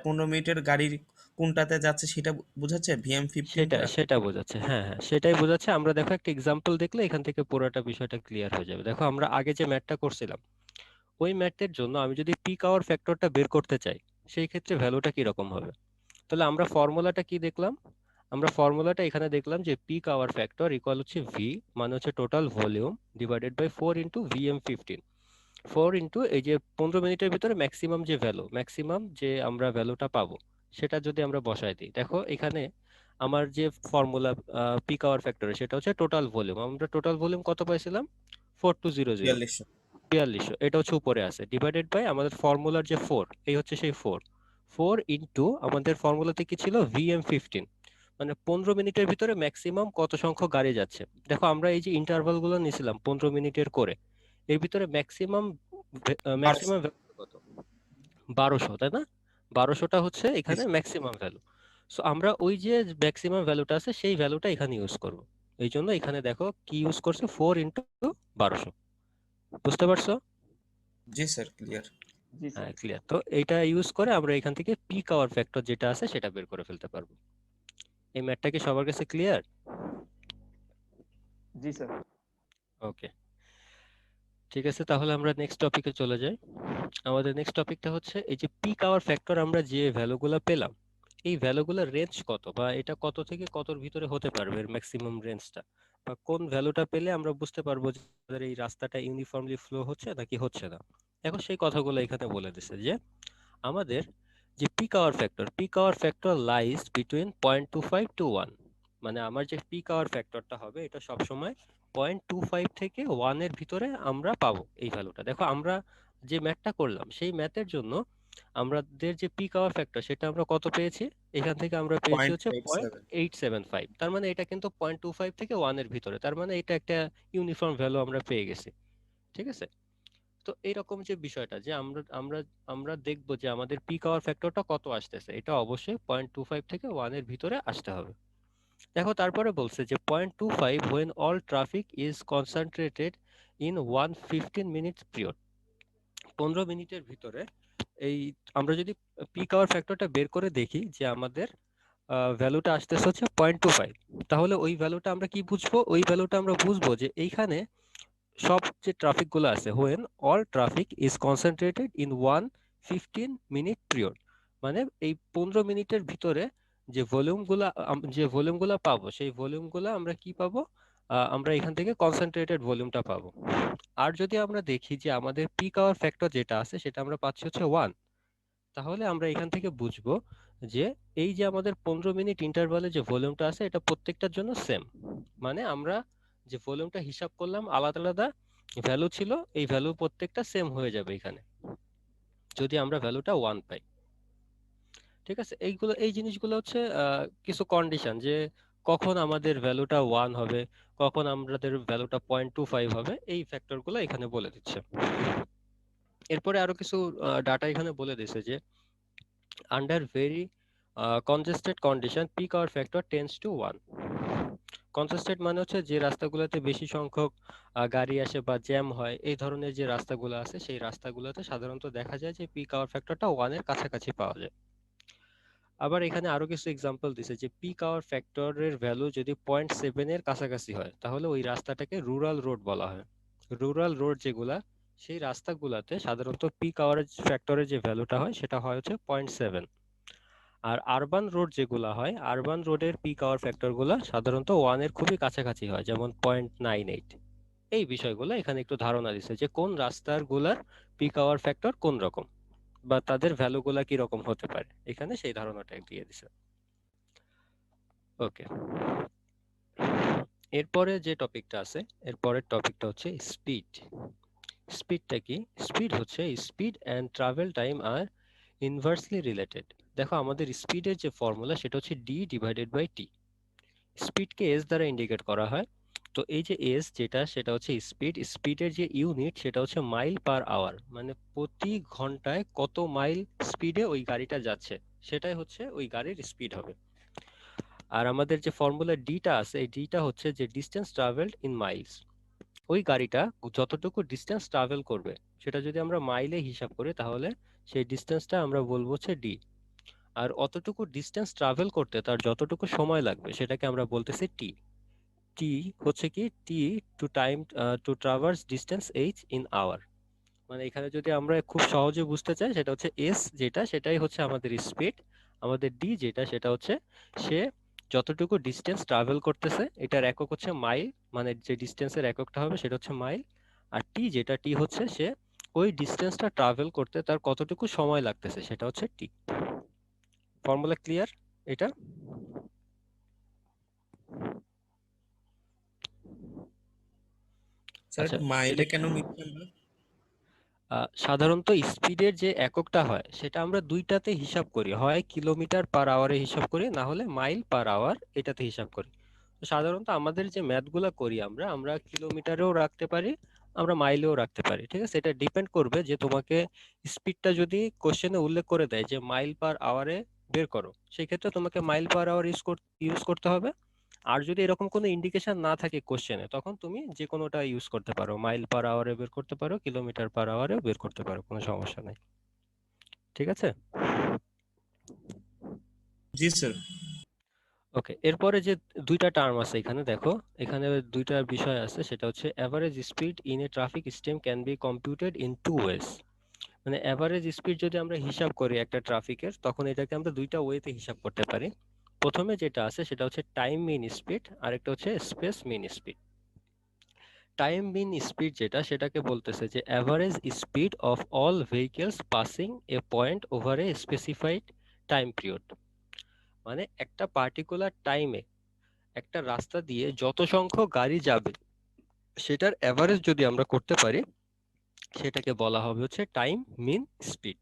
Speaker 2: 15 মিনিটের গাড়ির কোনটাতে যাচ্ছে সেটা বোঝাচ্ছে
Speaker 1: সেটা
Speaker 2: VM15টা।
Speaker 1: সেটা বোঝাচ্ছে, হ্যাঁ হ্যাঁ, সেটাই বোঝাচ্ছে। আমরা দেখো একটা এক্সাম্পল দেখলে এখান থেকে পুরোটা বিষয়টা ক্লিয়ার হয়ে যাবে। দেখো আমরা আগে যে ম্যাথটা করছিলাম, ওই ম্যাথের জন্য আমি যদি পিক আওয়ার ফ্যাক্টরটা বের করতে চাই, সেই ক্ষেত্রে ভ্যালুটা কি রকম হবে? তাহলে আমরা ফর্মুলাটা কি দেখলাম? আমরা ফর্মুলাটা এখানে দেখলাম যে পিক আওয়ার ফ্যাক্টর ইকুয়াল হচ্ছে ভি, মানে হচ্ছে total volume, divided by 4 × VM15। 4 এই যে 15 মিনিটের ভিতরে ম্যাক্সিমাম যে ভ্যালু, ম্যাক্সিমাম যে আমরা ভ্যালুটা পাবো, সেটা যদি আমরা বসায় দিই, দেখো এখানে আমার যে ফর্মুলা পিক আওয়ার ফ্যাক্টর সেটা হচ্ছে টোটাল ভলিউম। আমরা টোটাল ভলিউম কত পাইছিলাম? 4200।
Speaker 2: 4200।
Speaker 1: 4200, এটা হচ্ছে উপরে আছে, ডিভাইডেড বাই আমাদের ফর্মুলার যে 4, এই হচ্ছে সেই 4 আমাদের ফর্মুলাতে কি ছিল, VM15, মানে 15 মিনিটের ভিতরে ম্যাক্সিমাম কত সংখ্যক গাড়ি যাচ্ছে। দেখো আমরা এই যে ইন্টারভাল গুলো নিয়েছিলাম 15 মিনিটের করে, এর ভিতরে ম্যাক্সিমাম,
Speaker 2: 1200।
Speaker 1: ম্যাক্সিমাম ভ্যালু কত? 1200, তাই না? 1200টা হচ্ছে এখানে ম্যাক্সিমাম ভ্যালু। সো আমরা ওই যে ম্যাক্সিমাম ভ্যালুটা আছে সেই ভ্যালুটা এখানে ইউজ করব। এই জন্য এখানে দেখো কি ইউজ করছে, 4 × 1200। বুঝতে পারছো?
Speaker 2: জি স্যার, ক্লিয়ার।
Speaker 3: জি স্যার।
Speaker 1: হ্যাঁ, ক্লিয়ার। তো এটা ইউজ করে আমরা এখান থেকে পিক আওয়ার ফ্যাক্টর যেটা আছে সেটা বের করে ফেলতে পারবো। এই ম্যাথটা কি সবার কাছে ক্লিয়ার?
Speaker 3: জি স্যার।
Speaker 1: ওকে, ঠিক আছে, তাহলে আমরা নেক্সট টপিকে চলে যাই। আমাদের নেক্সট টপিকটা হচ্ছে এই যে পিক আওয়ার ফ্যাক্টর আমরা যে ভ্যালুগুলো পেলাম, এই ভ্যালুগুলোর রেঞ্জ কত, বা এটা কত থেকে কতর ভিতরে হতে পারবে এর ম্যাক্সিমাম রেঞ্জটা, বা কোন ভ্যালুটা পেলে আমরা বুঝতে পারবো যে আমাদের এই রাস্তাটা ইউনিফর্মলি ফ্লো হচ্ছে নাকি হচ্ছে না। এখন সেই কথাগুলো এখানে বলে দিছে যে আমাদের যে peak hour factor lies between 0.25 to 1। মানে আমার যে পিক আওয়ার ফ্যাক্টরটা হবে এটা সবসময় 0.25 থেকে 1 এর ভিতরে আমরা পাবো এই ভ্যালুটা। দেখো আমরা যে ম্যাথটা করলাম সেই ম্যাথের জন্য আমাদের যে পিক আওয়ার ফ্যাক্টর সেটা আমরা কত পেয়েছি, এখান থেকে আমরা পেয়েছি
Speaker 2: পয়েন্ট
Speaker 1: হচ্ছে
Speaker 2: eight
Speaker 1: point
Speaker 2: seven
Speaker 1: eight seven five তার মানে এটা কিন্তু 0.25 থেকে 1 এর ভিতরে, তার মানে এটা একটা ইউনিফর্ম ভ্যালু আমরা পেয়ে গেছি। ঠিক আছে? তো এইরকম যে বিষয়টা যে আমরা আমরা আমরা দেখবো যে আমাদের পিক আওয়ার ফ্যাক্টরটা কত আসতেছে, এটা অবশ্যই 0.25 থেকে 1 এর ভিতরে আসতে হবে। দেখো তারপরে বলছে যে 0.25 when all traffic is concentrated in 1 15 minutes period। 15 মিনিটের ভিতরে এই আমরা যদি পিক আওয়ার ফ্যাক্টরটা বের করে দেখি যে আমাদের ভ্যালুটা আসতেছে হচ্ছে 0.25, তাহলে ওই ভ্যালুটা আমরা কি বুঝবো, ওই ভ্যালুটা আমরা বুঝবো যে এইখানে সব যে ট্রাফিক গুলো আছে, when all traffic is concentrated in 1 15 minute period, মানে এই 15 মিনিটের ভিতরে যে ভলিউম গুলা পাবো সেই ভলিউম গুলা আমরা কি পাবো, আমরা এখান থেকে কনসেন্ট্রেটেড ভলিউমটা পাবো। আর যদি আমরা দেখি যে আমাদের পিক আওয়ার ফ্যাক্টর যেটা আছে সেটা আমরা পাচ্ছি হচ্ছে 1, তাহলে আমরা এখান থেকে বুঝবো যে এই যে আমাদের 15 মিনিট ইন্টারভালে যে ভলিউমটা আছে এটা প্রত্যেকটার জন্য সেম। মানে আমরা যে ভলিউমটা হিসাব করলাম আলাদা আলাদা ভ্যালু ছিল, এই ভ্যালু প্রত্যেকটা সেম হয়ে যাবে এখানে যদি আমরা ভ্যালুটা 1 পাই। ঠিক আছে, এই জিনিসগুলো হচ্ছে কিছু কন্ডিশন যে কখন আমাদের ভ্যালুটা 1 হবে, কখন আমাদের ভ্যালুটা 0.25 হবে, এই ফ্যাক্টরগুলো এখানে বলে দিচ্ছে। এরপরে আরো কিছু ডাটা এখানে বলে দিচ্ছে যে under very congested condition peak hour factor tends to 1। Congested মানে হচ্ছে যে রাস্তাগুলোতে বেশি সংখ্যক গাড়ি আসে বা জ্যাম হয়, এই ধরনের যে রাস্তাগুলো আছে সেই রাস্তাগুলোতে সাধারণত দেখা যায় যে পিক আওয়ার ফ্যাক্টরটা 1 এর কাছাকাছি পাওয়া যায়। আবার এখানে আরো কিছু এক্সাম্পল দিছে যে পিক আওয়ার ফ্যাক্টরের ভ্যালু যদি 0.7 এর কাছাকাছি হয় তাহলে ওই রাস্তাটাকে রুরাল রোড বলা হয়। রুরাল রোড যেগুলা সেই রাস্তাগুলাতে সাধারণত পিক আওয়ার ফ্যাক্টরের যে ভ্যালুটা হয় সেটা হয় হচ্ছে 0.7। আর আরবান রোড যেগুলা হয়, আরবান রোডের পিক আওয়ার ফ্যাক্টর গুলা সাধারণত 1 এর খুবই কাছাকাছি হয়, যেমন 0.98। এই বিষয়গুলো এখানে একটু ধারণা দিচ্ছে যে কোন রাস্তার গুলার পিক আওয়ার ফ্যাক্টর কোন রকম বা তাদের ভ্যালু গুলা কি রকম হতে পারে, এখানে সেই ধারণাটা দিয়ে দিছে। ওকে, এরপরে যে টপিকটা আছে, এরপরের টপিকটা হচ্ছে স্পিড। স্পিডটা কি? স্পিড হচ্ছে speed and travel time are inversely related. দেখো আমাদের স্পিডের যে ফর্মুলা সেটা হচ্ছে d/t। স্পিডকে এস দ্বারা ইন্ডিকেট করা হয়। তো এই যে এস যেটা সেটা হচ্ছে স্পিড, স্পিডের যে ইউনিট সেটা হচ্ছে মাইল পার আওয়ার, মানে প্রতি ঘন্টায় কত মাইল স্পিডে ওই গাড়িটা যাচ্ছে সেটাই হচ্ছে ওই গাড়ির স্পিড হবে। আর আমাদের যে ফর্মুলা ডিটা আছে এই ডিটা হচ্ছে যে ডিস্টেন্স ট্রাভেলড ইন মাইলস। ওই গাড়িটা যতটুকু ডিস্টেন্স ট্রাভেল করবে সেটা যদি আমরা মাইলে হিসাব করি তাহলে সেই ডিস্টেন্সটা আমরা বলবো হচ্ছে ডি। আর অতটুকু ডিস্টেন্স ট্রাভেল করতে তার যতটুকু সময় লাগবে সেটাকে আমরা বলতেছি টি। টি হচ্ছে কি T to time to traverse distance H in hour. মানে এখানে যদি আমরা খুব সহজে বুঝতে চাই সেটা হচ্ছে এস যেটা সেটাই হচ্ছে আমাদের স্পিড, আমাদের ডি যেটা সেটা হচ্ছে সে যতটুকু ডিস্টেন্স ট্রাভেল করতেছে এটার একক হচ্ছে মাইল, মানে যে ডিস্টেন্সের এককটা হবে সেটা হচ্ছে মাইল। আর টি যেটা টি হচ্ছে সে ওই ডিস্টেন্সটা ট্রাভেল করতে তার কতটুকু সময় লাগতেছে সেটা হচ্ছে টি। ফর্মুলা ক্লিয়ার এটা?
Speaker 2: স্যার,
Speaker 1: আচ্ছা,
Speaker 2: এটা মাইলে
Speaker 1: এটা
Speaker 2: কেন নিচ্ছি আমরা?
Speaker 1: সাধারণত স্পিডের যে এককটা হয় সেটা আমরা দুইটাতে হিসাব করি, হয় কিলোমিটার পার আওয়ারে হিসাব করি না হলে মাইল পার আওয়ার এটাতে হিসাব করি। তো সাধারণত আমাদের যে ম্যাথগুলা করি আমরা আমরা কিলোমিটারেও রাখতে পারি, আমরা মাইলেও রাখতে পারি। ঠিক আছে, এটা ডিপেন্ড করবে যে তোমাকে স্পিডটা যদি কোশ্চেনে উল্লেখ করে দেয় যে মাইল পার আওয়ারে বের করো, সেই ক্ষেত্রে তোমাকে মাইল পার আওয়ার ইউজ করতে হবে। আর যদি এরকম কোনো ইন্ডিকেশন না থাকে কোশ্চেনে, তখন তুমি যে কোনোটা ইউজ করতে পারো, মাইল পার আওয়ারে বের করতে পারো, কিলোমিটার পার আওয়ারেও বের করতে পারো, কোনো সমস্যা নাই। ঠিক আছে?
Speaker 2: জি স্যার।
Speaker 1: ওকে, এরপরে যে দুইটা টার্ম আছে এখানে দেখো, এখানে দুইটা বিষয় আছে, সেটা হচ্ছে average speed in a traffic system can be computed in two ways. মানে অ্যাভারেজ স্পিড যদি আমরা হিসাব করি একটা ট্রাফিকের, তখন এটাকে আমরা দুইটা ওয়েতে হিসাব করতে পারি। প্রথমে যেটা আছে সেটা হচ্ছে টাইম মিন স্পিড, আর একটা হচ্ছে স্পেস মিন স্পিড। টাইম মিন স্পিড যেটা, সেটাকে বলতেছে যে average speed of all vehicles passing A point over a specified time period. মানে একটা পার্টিকুলার টাইমে একটা রাস্তা দিয়ে যত সংখ্যক গাড়ি যাবে, সেটার অ্যাভারেজ যদি আমরা করতে পারি, সেটাকে বলা হবে হচ্ছে টাইম মিন স্পিড।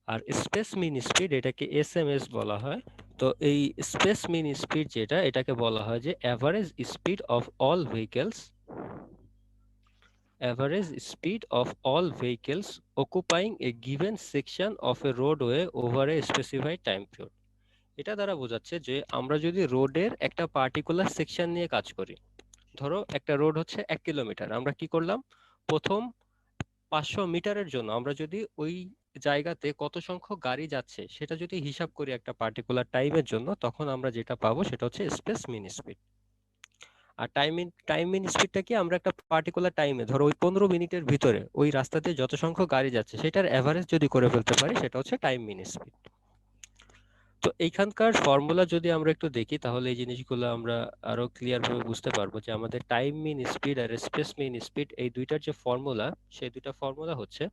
Speaker 1: আর স্পেস মিন স্পিড, এটাকে এসএমএস বলা হয়। তো এই স্পেস মিন স্পিড যেটা, এটাকে বলা হয় যে average speed of all vehicles, occupying a given section of a roadway over a specified time period. এটা দ্বারা বোঝাচ্ছে যে আমরা যদি রোডের একটা পার্টিকুলার সেকশন নিয়ে কাজ করি, ধরো একটা রোড হচ্ছে 1 কিলোমিটার, আমরা কি করলাম, প্রথম 500 মিটারের জন্য আমরা যদি ওই জায়গাতে কত সংখ্যক গাড়ি যাচ্ছে সেটা যদি হিসাব করি একটা পার্টিকুলার টাইমের জন্য, তখন আমরা যেটা পাবো সেটা হচ্ছে স্পেস মিন স্পিড। আর টাইম মিন স্পিডটা কি, আমরা একটা পার্টিকুলার টাইমে, ধরো ওই 15 মিনিটের ভিতরে ওই রাস্তাতে যত সংখ্যক গাড়ি যাচ্ছে সেটার অ্যাভারেজ যদি করে ফেলতে পারি, সেটা হচ্ছে টাইম মিন স্পিড। তো এইখানকার ফর্মুলা যদি আমরা একটু দেখি, তাহলে এই জিনিসগুলো আমরা আরো ক্লিয়ার ভাবে বুঝতে পারবো যে আমাদের টাইম মিন স্পিড আর স্পেস মিন স্পিড, এই দুইটার যে ফর্মুলা, সেই দুইটা ফর্মুলা হচ্ছে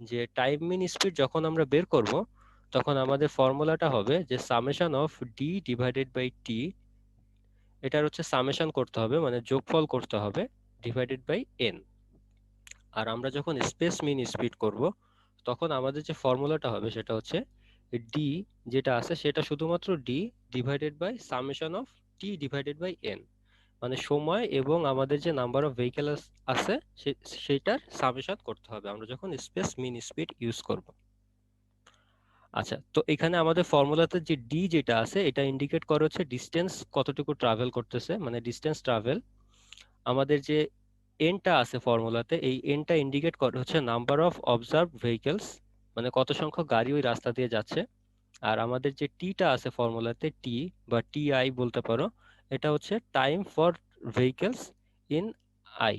Speaker 1: যে টাইম মিন স্পিড যখন আমরা বের করব, তখন আমাদের ফর্মুলাটা হবে যে summation of D divided by T, এটার হচ্ছে সামেশন করতে হবে, মানে যোগফল করতে হবে, ডিভাইডেড বাই এন। আর আমরা যখন স্পেস মিন স্পিড করব, তখন আমাদের যে ফর্মুলাটা হবে সেটা হচ্ছে ডি, যেটা আছে সেটা শুধুমাত্র D divided by summation of T divided by N, মানে সময় এবং আমাদের যে নাম্বার অফ ভেহিকেল আছে সেটার সামেশন করতে হবে আমরা যখন স্পেস মিন স্পিড ইউজ করব। আচ্ছা, তো এখানে আমাদের ফর্মুলাতে যে ডি যেটা আছে, এটা ইন্ডিকেট করে হচ্ছে ডিস্টেন্স কতটুকু ট্রাভেল করতেছে, মানে ডিস্টেন্স ট্রাভেল। আমাদের যে এনটা আছে ফর্মুলাতে, এই এনটা ইন্ডিকেট করে হচ্ছে নাম্বার অফ অবজার্ভ ভেহিকেলস, মানে কত সংখ্যক গাড়ি ওই রাস্তা দিয়ে যাচ্ছে। আর আমাদের যে টিটা আছে ফর্মুলাতে, টি বা টিআই বলতে পারো, এটা হচ্ছে time for vehicles in I,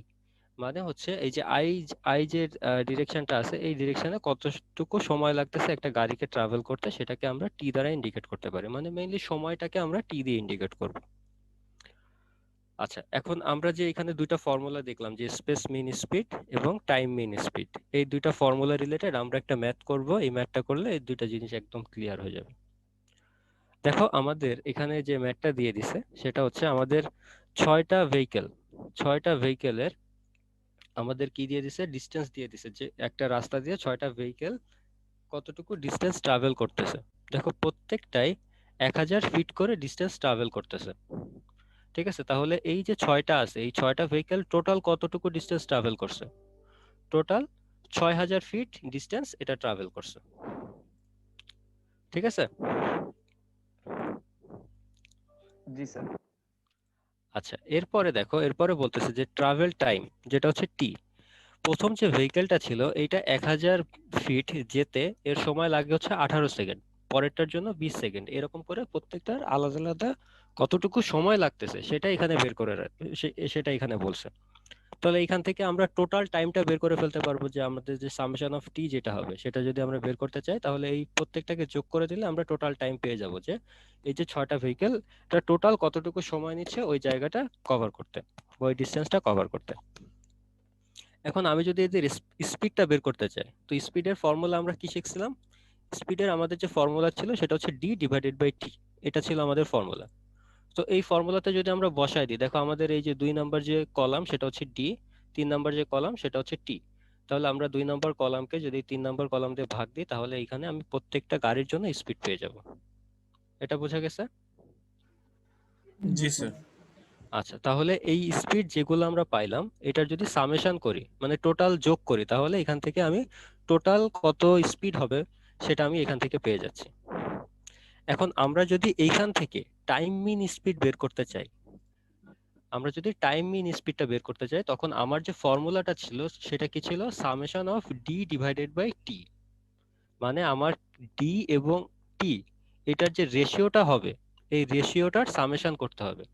Speaker 1: মানে হচ্ছে এই যে আই, আই যে ডিরেকশনটা আছে, এই ডিরেকশনে কতটুকু সময় লাগতেছে একটা গাড়িকে ট্রাভেল করতে, সেটাকে আমরা টি দ্বারা ইন্ডিকেট করতে পারি, মানে মেইনলি সময়টাকে আমরা টি দিয়ে ইন্ডিকেট করব। আচ্ছা, এখন আমরা যে এখানে দুইটা ফর্মুলা দেখলাম, যে স্পেস মিন স্পিড এবং টাইম মিন স্পিড, এই দুইটা ফর্মুলা রিলেটেড আমরা একটা ম্যাথ করব। এই ম্যাথটা করলে এই দুইটা জিনিস একদম ক্লিয়ার হয়ে যাবে। দেখো আমাদের এখানে যে ম্যাথটা দিয়ে দিছে, সেটা হচ্ছে আমাদের ছয়টা ভেহিকেল, ছয়টা ভেহিকেলের আমাদের কি দিয়ে দিছে, ডিস্টেন্স দিয়ে দিছে, যে একটা রাস্তা দিয়ে ছয়টা ভেহিকেল কতটুকু ডিস্টেন্স ট্রাভেল করতেছে। দেখো প্রত্যেকটাই 1000 ফিট করে ডিস্টেন্স ট্রাভেল করতেছে। ঠিক আছে, তাহলে এই যে ছয়টা আছে, এই ছয়টা ভেহিকেল টোটাল কতটুকু ডিস্টেন্স ট্রাভেল করছে, টোটাল 6000 ফিট ডিস্টেন্স এটা ট্রাভেল করছে। ঠিক আছে?
Speaker 3: জি স্যার।
Speaker 1: আচ্ছা, এরপরে দেখো, এরপরে বলতেছে যে ট্রাভেল টাইম, যেটা হচ্ছে টি। প্রথম যে ভেহিকেলটা ছিল, এইটা 1000 ফিট যেতে এর সময় লাগে হচ্ছে 18 সেকেন্ড, পরেরটার জন্য 20 সেকেন্ড, এরকম করে প্রত্যেকটার আলাদা আলাদা কতটুকু সময় লাগতেছে সেটা এখানে বের করে সেটা এখানে বলছে। তাহলে এখান থেকে আমরা টোটাল টাইমটা বের করে ফেলতে পারবো, যে আমাদের যে সামেশন অফ টি যেটা হবে, সেটা যদি আমরা বের করতে চাই, তাহলে এই প্রত্যেকটাকে যোগ করে দিলে আমরা টোটাল টাইম পেয়ে যাব, যে এই যে ছয়টা ভেহিকেল, এটা টোটাল কতটুকু সময় নিচ্ছে ওই জায়গাটা কভার করতে, ওই ডিস্টেন্সটা কভার করতে। এখন আমি যদি এদের স্পিডটা বের করতে চাই, তো স্পিডের ফর্মুলা আমরা কি শিখছিলাম, স্পিডের আমাদের যে ফর্মুলা ছিল সেটা হচ্ছে ডি ডিভাইডেড বাই টি, এটা ছিল আমাদের ফর্মুলা। তো এই ফর্মুলাতে যদি আমরা বসাই দিই, দেখো আমাদের এই যে 2 নম্বর যে কলাম সেটা হচ্ছে ডি, 3 নম্বর যে কলাম সেটা হচ্ছে টি। তাহলে আমরা 2 নম্বর কলামকে যদি 3 নম্বর কলাম দিয়ে ভাগ দিই, তাহলে এখানে আমি প্রত্যেকটা গাড়ির জন্য স্পিড পেয়ে যাব। এটা বোঝা গেছে?
Speaker 2: জি স্যার।
Speaker 1: আচ্ছা, তাহলে এই স্পিড যেগুলো আমরা পাইলাম, এটার যদি সামেশন করি, মানে টোটাল যোগ করি, তাহলে এখান থেকে আমি টোটাল কত স্পিড হবে সেটা আমি এখান থেকে পেয়ে যাচ্ছি। এখন আমরা যদি এইখান থেকে টাইম মিন স্পিড বের করতে চাই, তখন আমার যে ফর্মুলাটা ছিল সেটা কি ছিল? Summation of D divided by T. মানে আমার ডি এবং টি এটার যে রেশিওটা হবে, এই রেশিওটার সামেশন করতে হবে।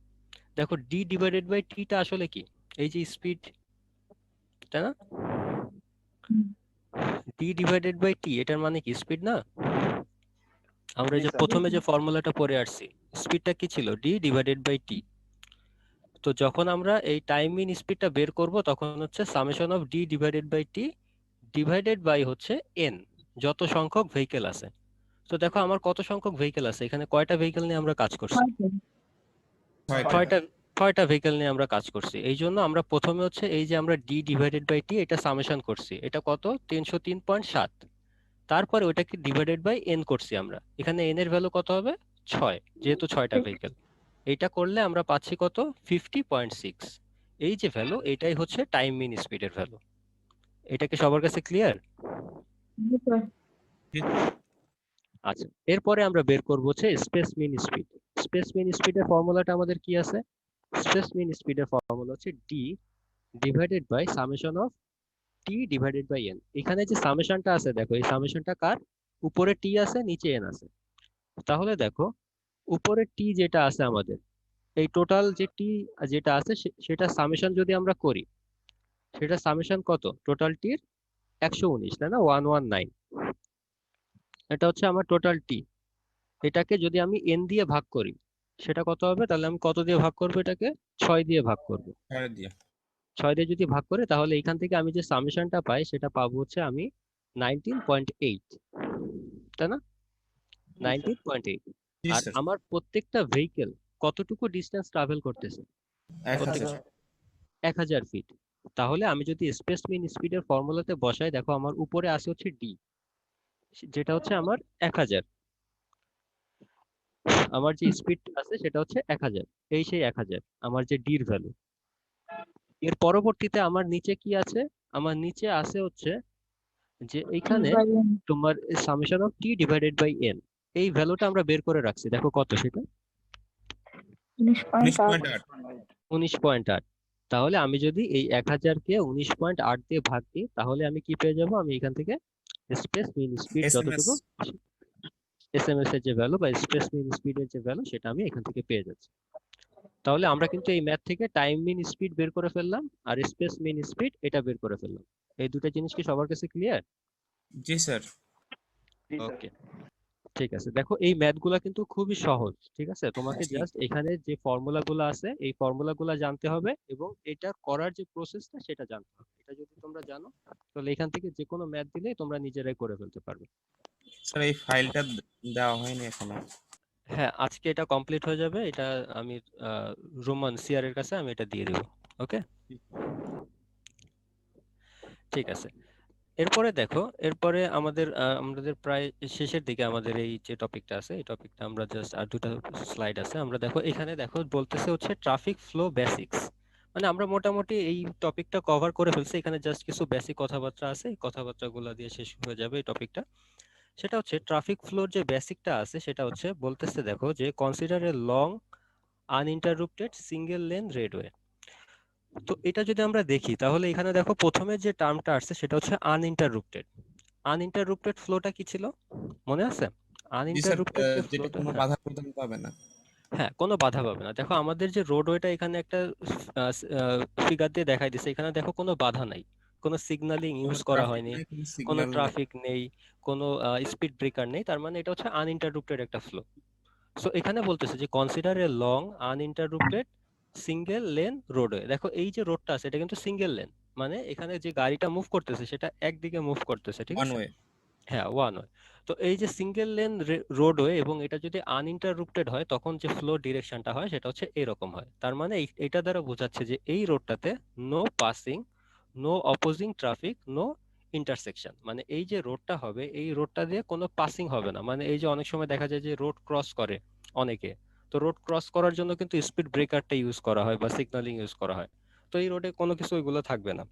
Speaker 1: দেখো ডি ডিভাইডেড বাই টিটা আসলে কি? এই যে স্পিড, তাই না? ডি ডিভাইডেড বাই টি এটার মানে কি? স্পিড না? আমরা
Speaker 3: জি
Speaker 1: যে
Speaker 3: স্যার।
Speaker 1: প্রথমে যে ফর্মুলাটা পড়ে আসছি, স্পিডটা কি ছিল? ডি ডিভাইডেড বাই টি। তো যখন আমরা এই টাইম মিন স্পিডটা বের করব তখন হচ্ছে summation of D divided by T divided by হচ্ছে এন, যত সংখ্যক ভেহিকেল আছে। তো দেখো আমার কত সংখ্যক ভেহিকেল আছে এখানে, কয়টা ভেহিকেল নিয়ে আমরা কাজ করছি?
Speaker 2: ছয়টা।
Speaker 1: ছয়টা। ছয়টা ভেহিকেল নিয়ে আমরা কাজ করছি। এই জন্য আমরা প্রথমে হচ্ছে এই যে আমরা ডি ডিভাইডেড বাই টি এটা সামেশন করছি, এটা কত? 303.7। তারপরে ওটাকে ডিভাইডেড বাই এন করছি আমরা। এখানে এন এর ভ্যালু কত হবে? 6, যেহেতু 6টা ভেহিকেল। এইটা করলে আমরা পাচ্ছি কত? 50.6। এই যে ভ্যালু, এটাই হচ্ছে টাইম মিন স্পিডের ভ্যালু। এটা কি সবার কাছে ক্লিয়ার? আচ্ছা, এরপরে আমরা বের করব হচ্ছে স্পেস মিন স্পিড। স্পেস মিন স্পিডের ফর্মুলাটা আমাদের কি আছে? স্পেস মিন স্পিডের ফর্মুলা হচ্ছে D divided by summation of T divided by N. এখানে যে সামেশনটা আছে, দেখো এই সামেশনটা কার? উপরে টি আছে, নিচে এন আছে। তাহলে দেখো উপরে টি যেটা আছে আমাদের, এই টোটাল যে টি যেটা আছে সেটা সামেশন যদি আমরা করি, সেটা সামেশন কত? টোটাল টির 119, তাই না? 119। এটা হচ্ছে আমার টোটাল টি। এটাকে যদি আমি এন দিয়ে ভাগ করি সেটা কত হবে? তাহলে আমি কত দিয়ে ভাগ করবো এটাকে? 6 দিয়ে ভাগ করব।
Speaker 2: ছয় দিয়ে।
Speaker 1: 6 দিয়ে যদি ভাগ করে তাহলে এখান থেকে আমি যে সামেশনটা পাই সেটা পাবো হচ্ছে আমি 19.8, তাই না?
Speaker 3: জি স্যার।
Speaker 1: 19.8।
Speaker 2: জি
Speaker 1: আর
Speaker 2: স্যার।
Speaker 1: আমার প্রত্যেকটা ভেহিকেল কতটুকু ডিস্টেন্স ট্রাভেল করতেছে?
Speaker 2: 1000।
Speaker 1: প্রত্যেকটা 1000 ফিট। তাহলে আমি যদি স্পেস মিন স্পিডের ফর্মুলাতে বসাই, দেখো আমার উপরে আছে হচ্ছে ডি, যেটা হচ্ছে আমার 1000। আমার যে স্পিড আছে সেটা হচ্ছে 1000। এই সেই 1000 আমার যে ডির ভ্যালু। এর পরবর্তীতে আমার নিচে কি আছে? আমার নিচে আছে হচ্ছে যে এইখানে তোমার summation of T divided by N, এই ভ্যালুটা আমরা বের করে রাখছি। দেখো কত সেটা?
Speaker 2: 19.8।
Speaker 1: 19.8। তাহলে আমি যদি এই 1000-কে 19.8 দিয়ে ভাগ দিই তাহলে আমি কি পেয়ে যাব? আমি এখান থেকে স্পেস মিন স্পিড
Speaker 2: এসএমএস।
Speaker 1: যতটুকু, এসএমএস এর যে ভ্যালু বা স্পেস মিন স্পিডের যে ভ্যালু সেটা আমি এখান থেকে পেয়ে যাচ্ছি। তাহলে আমরা কিন্তু এই ম্যাথ থেকে টাইম মিন স্পিড বের করে ফেললাম আর স্পেস মিন স্পিড এটা বের করে ফেললাম। এই দুটো জিনিস কি সবার কাছে ক্লিয়ার?
Speaker 2: জি স্যার।
Speaker 3: জি স্যার।
Speaker 1: ওকে, ঠিক আছে। দেখো এই ম্যাথগুলা কিন্তু খুবই সহজ, ঠিক আছে? তোমাকে
Speaker 2: জি।
Speaker 1: জাস্ট এখানে যে ফর্মুলাগুলো আছে এই ফর্মুলাগুলো জানতে হবে এবং এটা করার যে প্রসেসটা সেটা জানতে হবে। এটা যদি তোমরা জানো তাহলে এখান থেকে যে কোনো ম্যাথ দিলে তোমরা নিজেরাই করে ফেলতে পারবে।
Speaker 2: স্যার এই ফাইলটা দেওয়া হয়নি এখনো।
Speaker 1: হ্যাঁ, আজকে এটা কমপ্লিট হয়ে যাবে। এটা আমি রোমান সিআর এর কাছে আমি এটা দিয়ে দেবো। ওকে, ঠিক আছে। এরপরে দেখো, এরপরে আমাদের প্রায় শেষের দিকে আমাদের এই যে টপিকটা আছে, এই টপিকটা আমরা জাস্ট আর দুটো স্লাইড আছে। আমরা দেখো এখানে দেখো বলতেছে হচ্ছে ট্রাফিক ফ্লো বেসিক্স। মানে আমরা মোটামুটি এই টপিকটা কভার করে ফেলছি। এখানে জাস্ট কিছু বেসিক কথাবার্তা আছে, এই কথাবার্তাগুলো দিয়ে শেষ হয়ে যাবে এই টপিকটা। সেটা হচ্ছে ট্রাফিক ফ্লোর যে বেসিকটা আছে সেটা হচ্ছে বলতেছে দেখো যে consider a long uninterrupted single lane roadway. তো এটা যদি আমরা দেখি তাহলে এখানে দেখো প্রথমে যে টার্মটা আসছে সেটা হচ্ছে আনইন্টাররুপ্টেড। আনইন্টাররুপ্টেড ফ্লোটা কি ছিল মনে আছে?
Speaker 2: জি স্যার।
Speaker 1: আনইন্টাররুপ্টেড যে
Speaker 2: যেটা
Speaker 1: ফ্লোটা,
Speaker 2: কোনো
Speaker 1: হ্যাঁ
Speaker 2: বাধা প্রদান পাবে না।
Speaker 1: হ্যাঁ, কোনো বাধা পাবে না। দেখো আমাদের যে রোডওয়েটা এখানে একটা ফিগার দিয়ে দেখাই দিছে, এখানে দেখো কোনো বাধা নাই, কোনো সিগন্যালিং
Speaker 2: কোনো
Speaker 1: ইউজ করা
Speaker 2: ট্রাফিক
Speaker 1: হয়নি,
Speaker 2: নেই, কোনো
Speaker 1: কোনো
Speaker 2: সিগন্যাল নেই।
Speaker 1: ট্রাফিক নেই, কোনো স্পিড ব্রেকার নেই। তার মানে এটা হচ্ছে আনইন্টাররুপ্টেড একটা ফ্লো। সো এখানে বলতেছে যে consider a long uninterrupted single lane roadway. দেখো এই যে রোডটা আছে এটা কিন্তু সিঙ্গেল লেন, মানে এখানে যে গাড়িটা মুভ করতেছে সেটা একদিকে মুভ করতেছে, ঠিক
Speaker 2: ওয়ান
Speaker 1: আছে?
Speaker 2: ওয়ে।
Speaker 1: হ্যাঁ, ওয়ান ওয়ে। তো এই যে সিঙ্গেল লেন রোডওয়ে এবং এটা যদি আনইন্টাররুপ্টেড হয় তখন যে ফ্লো ডিরেকশনটা হয় সেটা হচ্ছে এরকম হয়। তার মানে এটা দ্বারা বোঝাচ্ছে যে এই রোডটাতে no passing, no opposing traffic, no intersection. মানে এই যে রোডটা হবে এই রোডটা দিয়ে কোনো পাসিং হবে না। মানে এই যে অনেক সময় দেখা যায় যে রোড ক্রস করে অনেকে, তো রোড ক্রস করার জন্য কিন্তু স্পিড ব্রেকারটা ইউজ করা হয় বা সিগন্যালিং ইউজ করা হয়। তো এই রোডে কোনো কিছু ওইগুলো থাকবে না।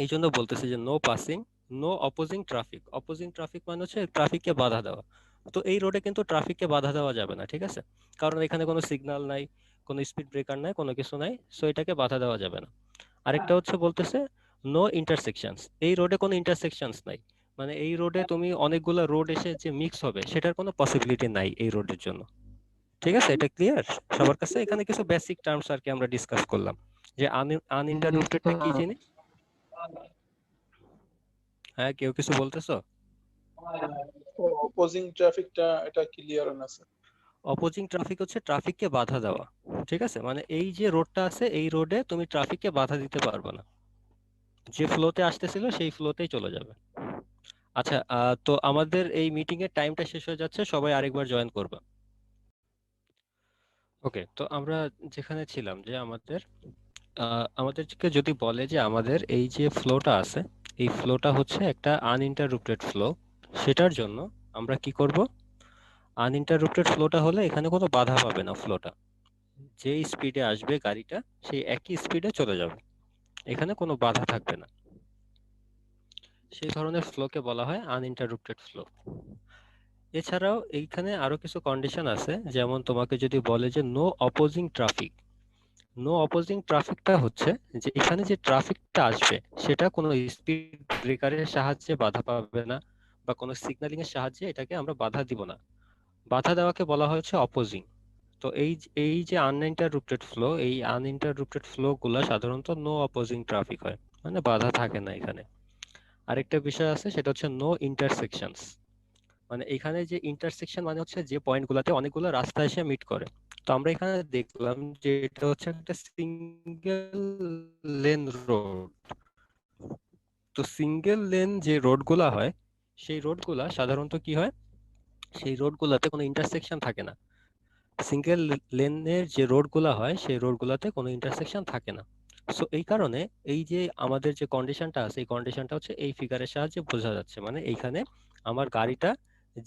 Speaker 1: এই জন্য বলতেছে যে no passing, no opposing traffic. Opposing traffic মানে হচ্ছে ট্রাফিককে বাধা দেওয়া। তো এই রোডে কিন্তু ট্রাফিককে বাধা দেওয়া যাবে না, ঠিক আছে? কারণ এখানে কোনো সিগন্যাল নাই, কোনো স্পিড ব্রেকার নাই, কোনো কিছু নাই, সো এটাকে বাধা দেওয়া যাবে না। আরেকটা হচ্ছে বলতেছে নো ইন্টারসেকশনস। এই রোডে কোনো ইন্টারসেকশনস নাই, মানে এই রোডে তুমি অনেকগুলো রোড এসে যে মিক্স হবে সেটার কোনো পসিবিলিটি নাই এই রোডের জন্য। ঠিক আছে, এটা ক্লিয়ার সবার কাছে? এখানে কিছু বেসিক টার্মস আর কি আমরা ডিসকাস করলাম, যে আনইন্টাররুপ্টেডটা কি জিনিস। হ্যাঁ, কেউ কিছু বলতেছো?
Speaker 4: অপোজিং ট্রাফিকটা এটা ক্লিয়ার না স্যার।
Speaker 1: অপোজিং ট্রাফিক হচ্ছে ট্রাফিককে বাধা দেওয়া, ঠিক আছে? মানে এই যে রোডটা আছে এই রোডে তুমি ট্রাফিককে বাধা দিতে পারবে না, যে ফ্লোতে আসতেছিল সেই ফ্লোতেই চলে যাবে। আচ্ছা, তো আমাদের এই মিটিং এর টাইমটা শেষ হয়ে যাচ্ছে, সবাই আরেকবার জয়েন করবে। ওকে, তো আমরা যেখানে ছিলাম যে আমাদেরকে যদি বলে যে আমাদের এই যে ফ্লোটা আছে এই ফ্লোটা হচ্ছে একটা আনইন্টাররুপ্টেড ফ্লো, সেটার জন্য আমরা কি করব? আনইন্টাররুপ্টেড ফ্লোটা হলে এখানে কোনো বাধা পাবে না ফ্লোটা, যে স্পিডে আসবে গাড়িটা সেই একই স্পিডে চলে যাবে, এখানে কোনো বাধা থাকবে না। সেই ধরনের ফ্লোকে বলা হয় আনইন্টাররুপ্টেড ফ্লো। এছাড়াও এইখানে আরো কিছু কন্ডিশন আছে, যেমন তোমাকে যদি বলে যে no opposing traffic. No opposing ট্রাফিকটা হচ্ছে যে এখানে যে ট্রাফিকটা আসবে সেটা কোনো স্পিড ব্রেকারের সাহায্যে বাধা পাবে না বা কোনো সিগন্যালিং এর সাহায্যে এটাকে আমরা বাধা দিব না। বাধা দেওয়াকে বলা হচ্ছে অপোজিং। তো এই যে আনইন্টাররুপ্টেড ফ্লো, এই আনইন্টাররুপ্টেড ফ্লো গুলা সাধারণত নো অপোজিং ট্রাফিক হয়, মানে বাধা থাকে না এখানে। আরেকটা বিষয় আছে, সেটা হচ্ছে নো ইন্টারসেকশনস। মানে এখানে যে ইন্টারসেকশন মানে হচ্ছে যে পয়েন্টগুলোতে অনেকগুলো রাস্তা এসে মিট করে। তো আমরা এখানে দেখলাম যে এটা হচ্ছে একটা সিঙ্গেল লেন রোড। তো সিঙ্গেল লেন যে রোডগুলা হয় সেই রোডগুলা সাধারণত কি হয়, সেই রোডগুলোতে কোনো ইন্টারসেকশন থাকে না। সিঙ্গেল লেনের যে রোডগুলা হয় সেই রোডগুলোতে কোনো ইন্টারসেকশন থাকে না। সো এই কারণে এই যে আমাদের যে কন্ডিশনটা আছে এই কন্ডিশনটা হচ্ছে এই ফিগারের সাহায্যে বোঝা যাচ্ছে, মানে এইখানে আমার গাড়িটা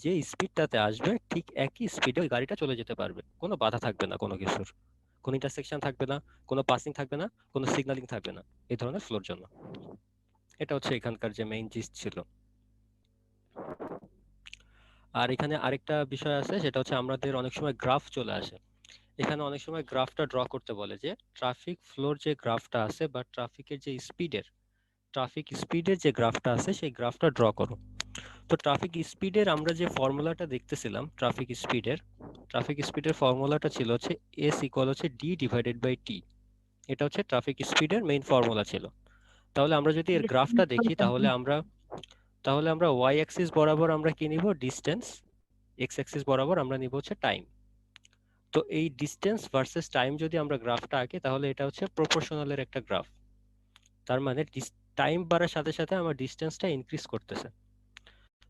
Speaker 1: যে স্পিডটাতে আসবে ঠিক একই স্পিডে ওই গাড়িটা চলে যেতে পারবে, কোনো বাধা থাকবে না কোনো কিছুর, কোনো ইন্টারসেকশন থাকবে না, কোনো পাসিং থাকবে না, কোনো সিগন্যালিং থাকবে না এই ধরনের ফ্লোর জন্য। এটা হচ্ছে এখানকার যে মেইন জিস্ট ছিল। আর এখানে আরেকটা বিষয় আছে, সেটা হচ্ছে আমাদের অনেক সময় গ্রাফ চলে আসে। এখানে অনেক সময় গ্রাফটা ড্র করতে বলে যে ট্রাফিক ফ্লোর যে গ্রাফটা আছে বা ট্রাফিক স্পিডের যে গ্রাফটা আছে সেই গ্রাফটা ড্র করো। তো ট্রাফিক স্পিডের আমরা যে ফর্মুলাটা দেখতেছিলাম, ট্রাফিক স্পিডের ফর্মুলাটা ছিল হচ্ছে এস ইকুয়াল হচ্ছে ডি ডিভাইডেড বাই টি। এটা হচ্ছে ট্রাফিক স্পিডের মেইন ফর্মুলা ছিল। তাহলে আমরা যদি এর গ্রাফটা দেখি তাহলে আমরা ওয়াই অ্যাক্সিস বরাবর আমরা কি নিব? ডিস্টেন্স। এক্স অ্যাক্সিস বরাবর আমরা নিব হচ্ছে টাইম। তো এই ডিস্টেন্স ভার্সেস টাইম যদি আমরা গ্রাফটা আঁকি তাহলে এটা হচ্ছে প্রপোর্শনালের একটা গ্রাফ। তার মানে টাইম বাড়ার সাথে সাথে আমার ডিস্টেন্সটা ইনক্রিজ করতেছে।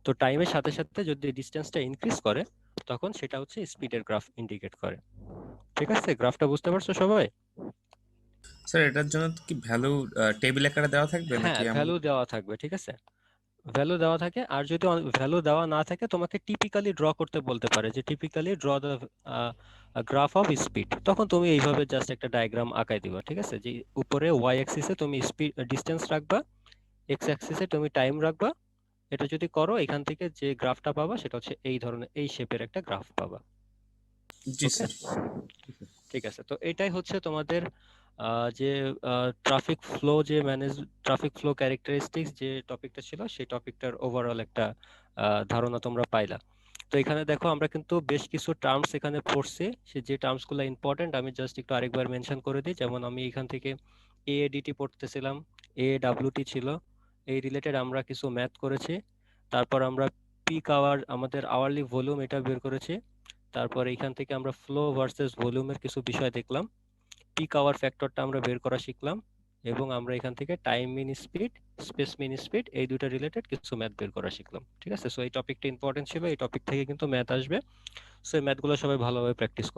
Speaker 1: তো টাইমের সাথে সাথে যদি ডিস্টেন্সটা ইনক্রিজ করে তখন সেটা হচ্ছে স্পিডের গ্রাফ ইন্ডিকেট করে। ঠিক আছে, গ্রাফটা বুঝতে পারছো সবাই?
Speaker 2: স্যার এটার জন্য কি ভ্যালু টেবিল আকারে দেওয়া থাকবে
Speaker 1: হ্যাঁ,
Speaker 2: নাকি
Speaker 1: ভ্যালু দেওয়া থাকবে, ঠিক আছে, ভ্যালু দেওয়া থাকে। আর যদি ভ্যালু দেওয়া না থাকে তোমাকে টিপিক্যালি ড্র করতে বলতে পারে যে typically draw the graph of speed, তখন তুমি এইভাবে জাস্ট একটা ডায়াগ্রাম আঁকাই দিবা। ঠিক আছে, যে উপরে ওয়াই অ্যাক্সিসে তুমি স্পিড ডিস্টেন্স রাখবা, এক্স অ্যাক্সিসে তুমি টাইম রাখবা। এটা যদি করো এখান থেকে যে গ্রাফটা পাবা সেটা হচ্ছে এই ধরনের এই শেপের একটা গ্রাফ পাবা।
Speaker 2: জি
Speaker 1: ওকে,
Speaker 2: স্যার।
Speaker 1: ঠিক আছে। তো এটাই হচ্ছে তোমাদের যে ট্রাফিক ফ্লো ক্যারেক্টারিস্টিক্স যে টপিকটা ছিল সেই টপিকটার ওভারঅল একটা ধারণা তোমরা পাইলা। তো এখানে দেখো আমরা কিন্তু বেশ কিছু টার্মস এখানে পড়ছি, সে যে টার্মস গুলো ইম্পর্টেন্ট আমি জাস্ট একটু আরেকবার মেনশন করে দিই। যেমন আমি এখান থেকে এডিটি পড়তেছিলাম, এডব্লিউটি ছিল, এই রিলেটেড আমরা কিছু ম্যাথ করেছি। তারপর আমরা পিক আওয়ার আমাদের আওয়ারলি ভলিউম এটা বের করেছি। তারপর এখান থেকে আমরা ফ্লো ভার্সেস ভলিউমের কিছু বিষয় দেখলাম, পিক আওয়ার ফ্যাক্টরটা আমরা বের করা শিখলাম, এবং আমরা এখান থেকে টাইম মিন স্পিড, স্পেস মিন স্পিড এই দুটো রিলেটেড কিছু ম্যাথ বের করা শিখলাম। ঠিক আছে, সো এই টপিকটা ইম্পর্টেন্ট ছিল, এই টপিক থেকে কিন্তু ম্যাথ আসবে। সো এই ম্যাথগুলো সবাই ভালোভাবে প্র্যাকটিস করবে।